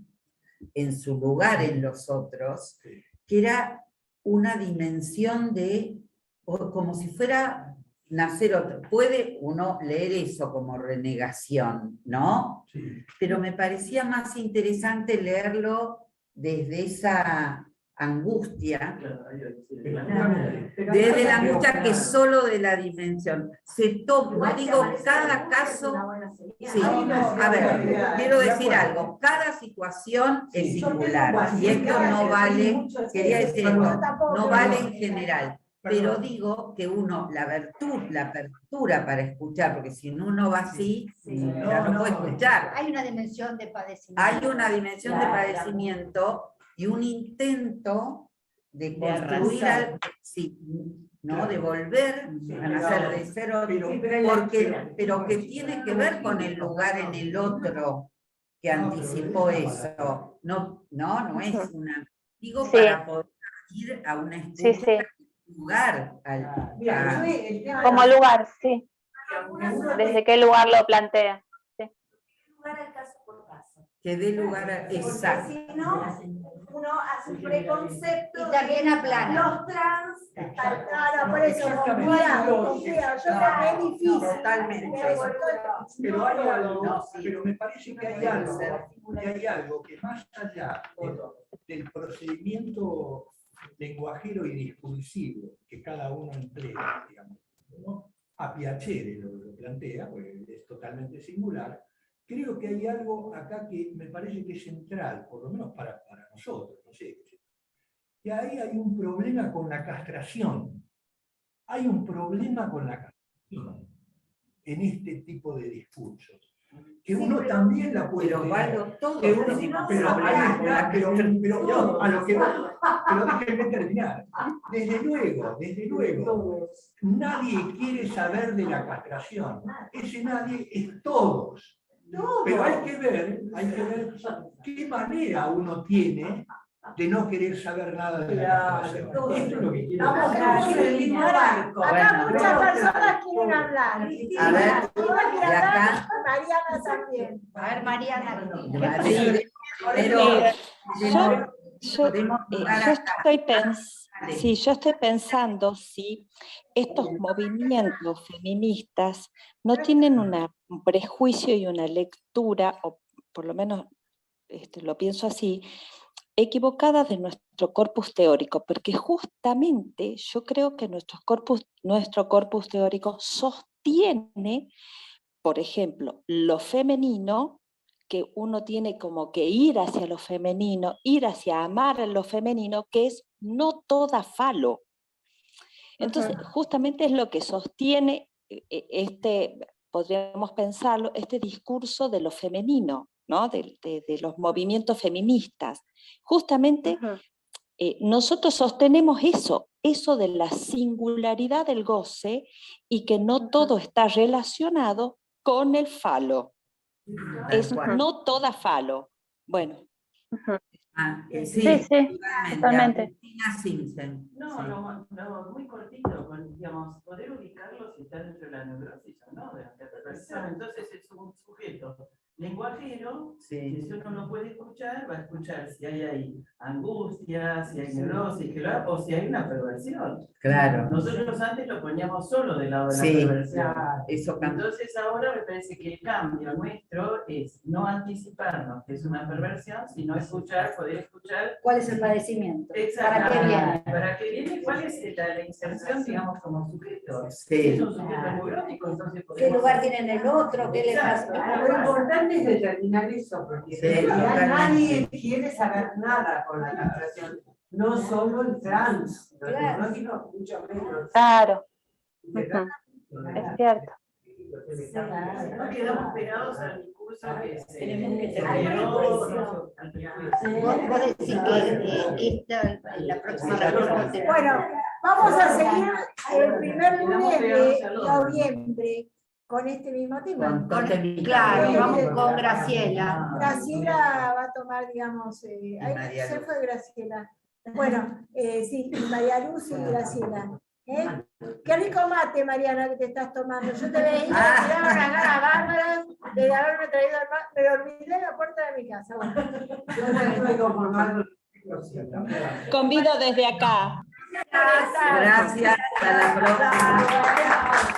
en su lugar en los otros, que era una dimensión de, como si fuera nacer otro. Puede uno leer eso como renegación, ¿no? Sí. Pero me parecía más interesante leerlo desde esa angustia, desde la angustia que solo de la dimensión. Se toma, digo, cada caso. Sí, a ver, quiero decir algo, cada situación es singular, y esto no vale, quería decir esto, no vale en general. Pero digo que uno, la apertura para escuchar, porque si uno va así, ya no puede escuchar. Hay una dimensión de padecimiento. Hay una dimensión de padecimiento y un intento de construir algo, sí, ¿no? De volver a nacer de cero, pero que tiene que ver con el lugar en el otro que anticipó eso. No es una. Digo, Sí. para poder ir a una escucha. Sí. Lugar Como lugar, sí. ¿Desde qué lugar lo plantea? Sí. Lugar al caso por caso. Que dé lugar a. Exacto. Si no, uno hace un preconcepto Y también aplana. los trans. Claro, por eso, con cuidado. Yo creo que es difícil. Totalmente. Pero hay algo, No, sí. pero me parece que hay algo que más allá del procedimiento lenguajero y discursivo que cada uno emplea, digamos, ¿no? A Piacere lo plantea, porque es totalmente singular. Creo que hay algo acá que me parece que es central, por lo menos para nosotros, no sé. Que ahí hay un problema con la castración. Hay un problema con la castración en este tipo de discursos. Que uno también la puede Pero tener. todo Que uno- tenemos pero ahí problemas con está, la pero yo, a lo que va, pero déjenme terminar. Desde luego, nadie quiere saber de la castración. Ese nadie es todos. Pero hay que ver qué manera uno tiene de no querer saber nada de la castración. Esto es lo que quiero Estamos decir. en el mismo barco. Acá Bueno, muchas personas quieren hablar. A ver, Y acá. Mariana también. A ver, Mariana. Yo estoy pensando si estos movimientos feministas no tienen un prejuicio y una lectura, o por lo menos lo pienso así, equivocada de nuestro corpus teórico, porque justamente yo creo que nuestro corpus teórico sostiene, por ejemplo, lo femenino, que uno tiene como que ir hacia lo femenino, ir hacia amar a lo femenino, que es no toda falo. Entonces, justamente es lo que sostiene podríamos pensarlo, este discurso de lo femenino, ¿no? de los movimientos feministas. Justamente nosotros sostenemos eso de la singularidad del goce y que no todo está relacionado con el falo. Es no toda falo. Bueno. Sí, totalmente. No, muy cortito, digamos, poder ubicarlo si está dentro de la neurosis o no, de la perversión. Entonces es un sujeto lenguajero, que si uno no puede escuchar, va a escuchar si hay ahí angustia, si hay neurosis, o si hay una perversión. Claro. Nosotros antes lo poníamos solo del lado de la perversión. Eso cambia. Entonces ahora me parece que el cambio nuestro es no anticiparnos que es una perversión, sino escuchar, poder escuchar. ¿Cuál es el padecimiento? Exacto. ¿Para qué viene? ¿Para qué viene? ¿Cuál es la inserción, digamos, como sujeto? Sí. Es un sujeto neurótico, entonces ¿Qué lugar tiene en el otro? ¿Qué le pasa? Lo importante cuestión es determinar eso, porque Sí, en realidad totalmente. nadie quiere saber nada con la castración, no solo el trans, los tecnológicos mucho menos. Claro. Ujú. Es cierto. No quedamos pegados al discurso que se Tenemos que terminó. Vos decís que la próxima reunión será- Bueno, vamos a seguir el primer lunes de noviembre con este mismo tema. Claro, vamos con Graciela. Graciela va a tomar, digamos, María se Luz. fue Graciela. Bueno, sí, María Luz y Graciela. Qué rico mate, Mariana, que te estás tomando. Yo te veía, me daban unas ganas bárbaras de haberme traído el mate, me lo olvidé en la puerta de mi casa. Bueno. Yo no estoy conformado. Convido desde acá. Gracias, hasta la próxima.